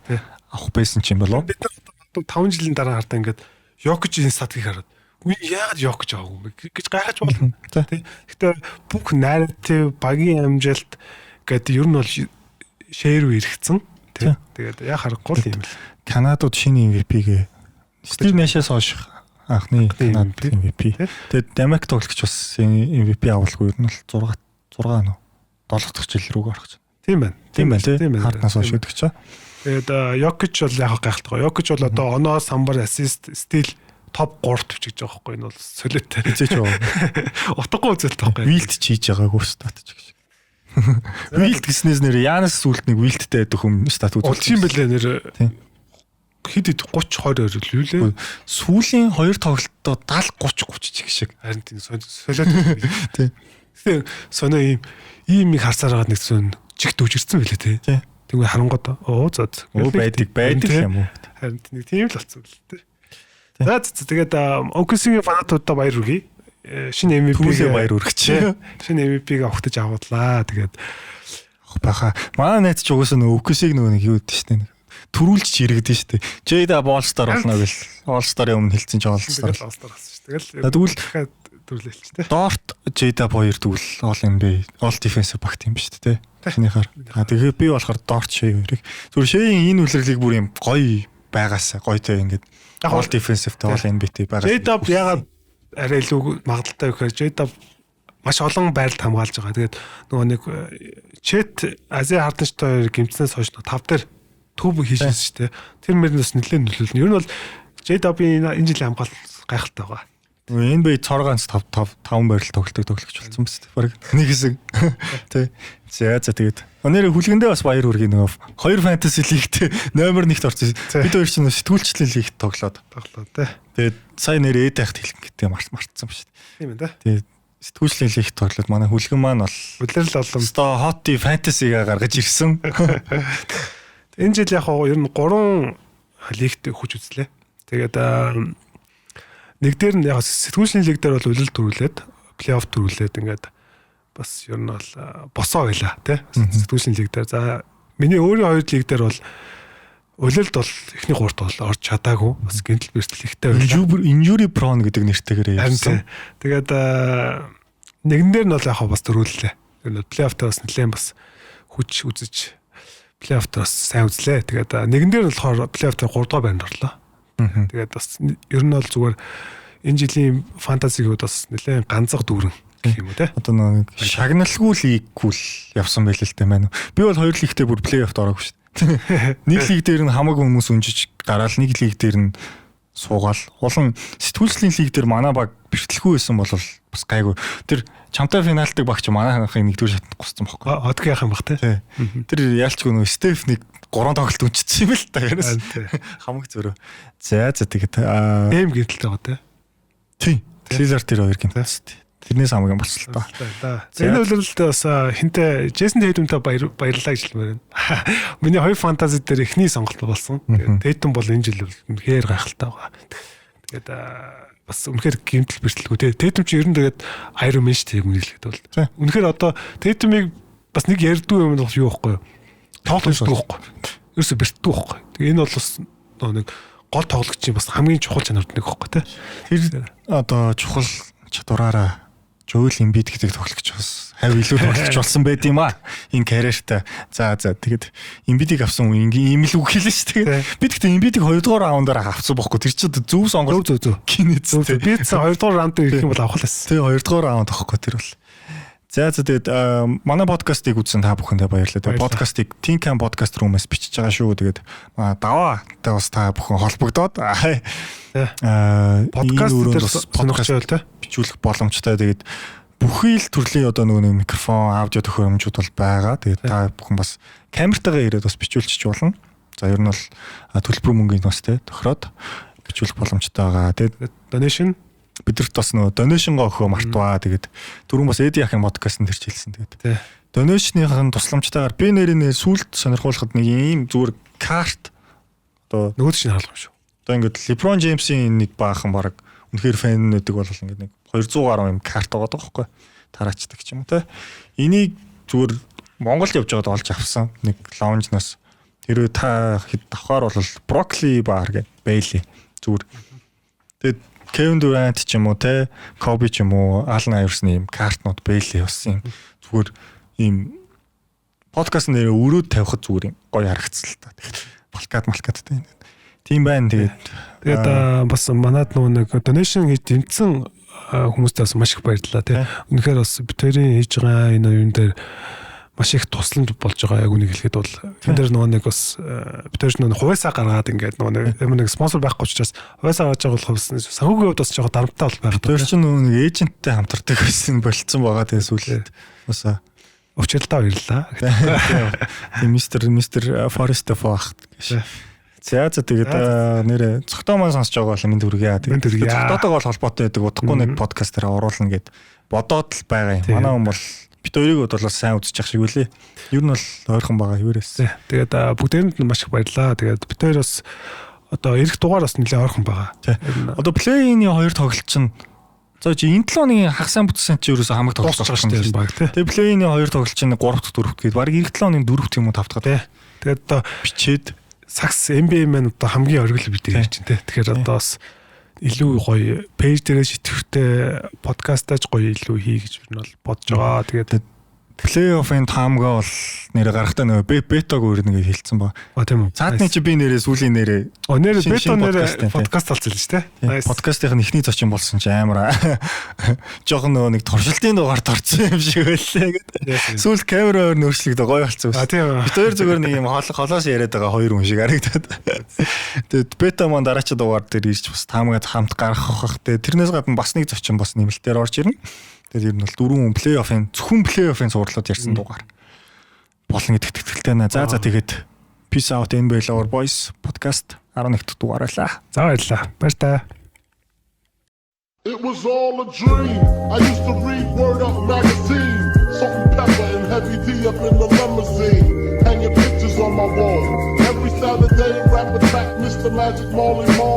[SPEAKER 1] авах байсан ч юм болоо.
[SPEAKER 2] Бид нар 5 жилийн дараа Хардан ингээд Йокичийн статгийг хараад үгүй яагаад Йокич аваагүй гэж гайхаж болно. Тэ. Гэхдээ бүх нарратив, багийн амжилт гэдэг ер нь бол шеэр үе иргэцэн. Тэ. Тэгээд яа харахгүй л юм л.
[SPEAKER 1] Канадууд шинэ MVP-гээ Стив Нэшээс хойш анхны Канад MVP. Тэгээд Дамик тоглогч бас MVP авалгүй ер нь бол 6 нөө 7 дахь жил рүү орох гэж.
[SPEAKER 2] Тийм байна. Тийм байна.
[SPEAKER 1] Хартнаас хойш гэдэг чинь.
[SPEAKER 2] Тэгээд Йокич бол яг гайхалтай. Йокич бол одоо оноо самбар ассист стил топ 3 төвч гэж байгаа байхгүй энэ бол солиотой.
[SPEAKER 1] Хизээч юу.
[SPEAKER 2] Утгагүй үзэлтэй байхгүй.
[SPEAKER 1] Вилд ч хийж байгаагүй стат ч гэж. Вилд гэснээс нэр Янас сүлд нэг вилдтэй байдаг хүм стат үзүүлсэн.
[SPEAKER 2] Олж юм бэлээ нэр хэд 30 20 юу лээ.
[SPEAKER 1] Сүүлийн 2 тоглолтоо 70 30 ч шиг.
[SPEAKER 2] Харин тийм солиотой. Тийм. Тэгээ сонио ийм харсаар байгаа нэг зүүн чигт үжирсэн байлээ тий. Тэгвэл харангууд зод.
[SPEAKER 1] Байдаг юм уу?
[SPEAKER 2] Харин нэг тийм л болсон л тий. За тэгээд OKC-ийн фанатуудаа баяр хүргэе. Шинэ MVP-г
[SPEAKER 1] баяр хүргэж.
[SPEAKER 2] Шинэ MVP-г авахтаж авадлаа. Тэгээд
[SPEAKER 1] баха. Манай найз ч угаасаа нөгөө OKC-г нөгөө нэг юу гэдэг шүү дээ. Төрүүлж иргэдэн шүү дээ. Jada All-Star болно гэл. All-Star-ын өмнө хэлсэн чи All-Star
[SPEAKER 2] болсон шүү. Тэгэл төрлөлчтэй.
[SPEAKER 1] Дорт Jada Boyer тэгвэл All NBA, All Defensive багт юм биш үү те. Шинийхаар. Тэгээ би болохоор Dort Shea хоёрыг зүгээр Shea-ийн энэ үлрэлийг бүр юм гоё байгаасаа гоё те ингээд All Defensive те All NBA байгаас.
[SPEAKER 2] Jada ягаад арай илүү магадaltaй вэ гэхээр Jada маш олон байралд хамгаалж байгаа. Тэгээд нөгөө нэг Chet Ази Hardenstein гимцнээс хойш 5 дээр төв хийжсэн шүү дээ. Тэр мөрнөөс нэлээд нөлөөлнө. Ер нь бол J-Dub-ийн энэ жилийн хамгаалалт гайхалтай байгаа.
[SPEAKER 1] NBA 6-аас 5 байрал тоглолтог болсон ба шүү дээ. Бараг нэг хэсэг. Тэ. За тэгээд нэрээ хүлгэндээ бас баяр хүргэе нөгөө 2 fantasy лигт номер 1-т орсон. Бид хоёр ч сэтгүүлчлэлийн лигт тоглоод
[SPEAKER 2] тэ.
[SPEAKER 1] Тэгээд сая нэрээ эдайхт хэлэх гэдэг мартсан ба шүү дээ.
[SPEAKER 2] Тийм ээ.
[SPEAKER 1] Тэгээд сэтгүүлчлэлийн лигт тоглоод манай хүлгэн маань бол
[SPEAKER 2] үлрэл олон
[SPEAKER 1] hot fantasy-га гаргаж ирсэн.
[SPEAKER 2] Энэ жил яг ер нь 3 лигт хүч үзлээ. Тэгээд нэг дээр нь яг сэтгүүлчний лиг дээр бол үлрэл төрүүлээд плей-офф төрүүлээд ингээд бас ер нь бол босоо байла тий. Сэтгүүлчний лиг дээр. За миний өөрийн 2 лиг дээр бол үлрэлд бол эхний 3-т бол орж чадаагүй. Бас гинтл бэртэл ихтэй байла. Injury prone гэдэг нэртэйгээр явсан. Тэгээд нэгэн дээр нь бол яг бас төрүүллээ. Ер нь плей-офф дээр бас нэлээд бас хүч үзэж плей-офф дээр бас сайн үзлээ. Тэгээд нэгэн дээр нь болохоор плей-офф дээр 3 дугаар байранд орлоо. Тэгээд бас ер нь бол зүгээр энэ жилийн фэнтезигүүд бас нэлээд ганцхан дүүрэн гэх юм уу те.
[SPEAKER 1] Одоо нэг шагналгүй лиггүй л явсан байл л дээ маань. Би бол 2 лигтээ бүр плей-оффт ороогүй шүү дээ. Нэг лиг дээр нь хамаагүй хүмүүс өнжиж гараал, нэг лиг дээр нь суугаал. Улан сэтгүүлчлийн лиг дээр манай баг бэртэлгүй байсан бол бас гайгүй. Тэр чамтай финалдаг багч манайхын нэгдүгээр шатанд гусцсан байхгүй.
[SPEAKER 2] Одгийн яах юм бах те.
[SPEAKER 1] Тэр яалчгүй нөө Стеф нэг 3 тоглолт өнчсөн юм л та яраас. Хамаг зөрөө. За тэгээд
[SPEAKER 2] эм гэрэлтэй байгаа те.
[SPEAKER 1] Тийм. Лилар тэр хоёр гинтээс. Тэрнээс хамгийн болцол та.
[SPEAKER 2] Энэ үлрэлтээ бас хинтээ Джейсон Тэйтумтай баярлалаа гэж хэлмээр байна. Миний 2 фэнтези дээр эхний сонголт болсон. Тэгээд Тэйтум бол энэ жил үнэхээр гайхалтай байгаа. Тэгээд бас үнэхээр гимтэл бэртэлгүй те. Тэйтум чи ер нь тэгээд Iron Man шүү дээ үнэхээр бол. Үнэхээр одоо Тэйтумыг бас нэг ярддаг юм бол юу вэ? Тоглолцдог байхгүй. Ерөөсө бэртдэг байхгүй. Тэгээд энэ бол бас нэг гол тоглогчийн бас хамгийн чухал чанарт нэг байхгүй те.
[SPEAKER 1] Тэр одоо чухал чадвараараа Joel Embiid гэдэг тоглогч бас хав илүү тоглогч болсон байд юм аа. Энэ карьертай. За тэгээд Embiid-ийг авсан үе ийм л үг хэлсэн шүү дээ. Би тэгтээ Embiid-ийг 2 дугаар раундаар авсан бохгүй. Тэр чинь зөв сонголт.
[SPEAKER 2] Зөв.
[SPEAKER 1] Кинэцтэй.
[SPEAKER 2] Би 2 дугаар раунд ирэх юм бол авах лээс.
[SPEAKER 1] Тэгээ 2 дугаар раунд авахгүй тэр бол. За тэгээд манай подкастыг үзсэн та бүхэндээ баярлалаа. Подкастыг Think Can podcast room-аас бичиж байгаа шүү. Тэгээд даваатай бас та бүхэн холбогдоод
[SPEAKER 2] подкаст дээр сонирхож байл те
[SPEAKER 1] бичүүлэх боломжтой. Тэгээд бүхий л төрлийн одоо нөгөө микрофон, аудио төхөөрөмжүүд бол байгаа. Тэгээд та бүхэн бас камертайгаа ирээд бас бичүүлчих болно. За ер нь бол төлбөр мөнгөний бас тохироод бичүүлэх боломжтой байгаа. Тэгээд
[SPEAKER 2] donation
[SPEAKER 1] бидэрт бас нөгөө donation-го өгөхөө мартваа. Тэгээд дөрөв бас Эди ахын подкастт төрч хэлсэн. Тэгээд donation-ийн тусламжтайгаар би нэрээ сүлд сонирхуулахад нэг ийм зүгээр карт одоо
[SPEAKER 2] нөгөө чинь хаалга шүү.
[SPEAKER 1] Одоо ингээд LeBron James-ийн нэг баахан баг үнэхээр фэнүүд бол ингээд нэг 200 гаруй юм карт байгаа байхгүй тараачдаг ч юм те. Энийг зүгээр Монголд явж байгаад олж авсан нэг лаунжнаас тэрөө та хэд давхаар бол Broccoli bar гэж Bailey зүгээр. Тэгээд Kevin Durant ч юм уу те, Kobe ч юм уу, Allen Iverson ийм картнууд Bailey болсон юм. Зүгээр ийм подкаст нэрээ өрөөд тавихад зүгээр гоё харагдсан л та. Тэгэхээр малкат те. Тийм байна тэгээд
[SPEAKER 2] бас манад нэг donation хийж тэмцсэн хүмүүстээс маш их баярлалаа тий. Үнэхээр бас битэрийн хийж байгаа энэ юм дээр маш их тусламж болж байгаа яг үнийг хэлэхэд бол тэн дээр нөгөө нэг бас битэрч нөгөө хувьсаа гаргаад ингээд нөгөө нэг спонсор байхгүй учраас хувьсаа гаргаж байгаа болохоос санхүүгийн хувьд бас жоохон дарамттай бол байгаа.
[SPEAKER 1] Битэрч нөгөө нэг эйженттэй хамтардаг байсан болцсон байгаа тэгээ сүүлд бас
[SPEAKER 2] өвчлөлтөө баярлалаа.
[SPEAKER 1] Тийм мистер Forest фах гэж. За тэгээд нэрээ цогтоо маань сонсож байгаа бол минь дүргээ. Тэгээд цогтоотойгоо бол холбоотой байдаг. Удахгүй нэг подкаст дээр оруулна гэд бодоод л байгаа юм. Манай хүн бол бит хоёрыг бол сайн үзчих шиг үлээ. Ер нь бол ойрхон байгаа хөвөрөөс.
[SPEAKER 2] Тэгээд бүгдээрэнд нь маш их баярлалаа. Тэгээд бит хоёр бас одоо эх дугаар бас нэлээд ойрхон байгаа.
[SPEAKER 1] Одоо play-ийн 2 тоглолт чинь за чи энэ 7 оны хагас сайн бүтсэн чи ерөөсө хамаг тоглож байгаа юм баг тий. Тэгээд play-ийн 2 тоглолт чинь 3 дахь 4 дахь гээд баг эх 7 оны 4 дахь юм уу 5 дахь тий.
[SPEAKER 2] Тэгээд одоо бичээд сакс NBA маань одоо хамгийн оргил бид нар чинь тий. Тэгэхээр одоо бас илүү гоё пэйж дээр шитгэвтэй подкастаж гоё илүү хий гэж би бол бодож байгаа. Тэгээд плей-оффын таамгаа бол нэрэ гарахтаа нөгөө бетаг өөрнө гэж хэлсэн ба. Тийм үү. Цаадны чи би нэрээ сүүлийн нэрээ. Нэрээ бета нэрээ подкаст болсон л шүү дээ.
[SPEAKER 1] Подкастын эхний зочин болсон чи амар. Жохон нөгөө нэг туршилтын дугаард орсон юм шиг байлээ гэдэг. Сүүл камера өөр нөршлөгдөө гоё болсон.
[SPEAKER 2] Тийм.
[SPEAKER 1] Бид хоёр зүгээр нэг юм холоос яриад байгаа хоёр хүн шиг харагдаад. Тэгээд бета маань дараачид дугаар дээр ирж бас таамгаа хамт гаргах бах. Тэрнээс гадна бас нэг зочин бас нэмэлтээр орж ирнэ. Тэгээд ер нь бол 4 хүн плей-оффын зөвхөн плей-оффын суурлууд ярьсан дугаар болно гэдэгт итгэлтэй байна. За тэгээд Peace out NBA Lover Boys podcast 11 дахь дугаараалаа.
[SPEAKER 2] За баярлалаа. Баяр та.
[SPEAKER 3] It was all a dream. I used to read Word Up magazine. Salt and pepper and heavy D up in the limousine. Hanging pictures on my wall. Every Saturday, rap attack Mr. Magic Marley Marl.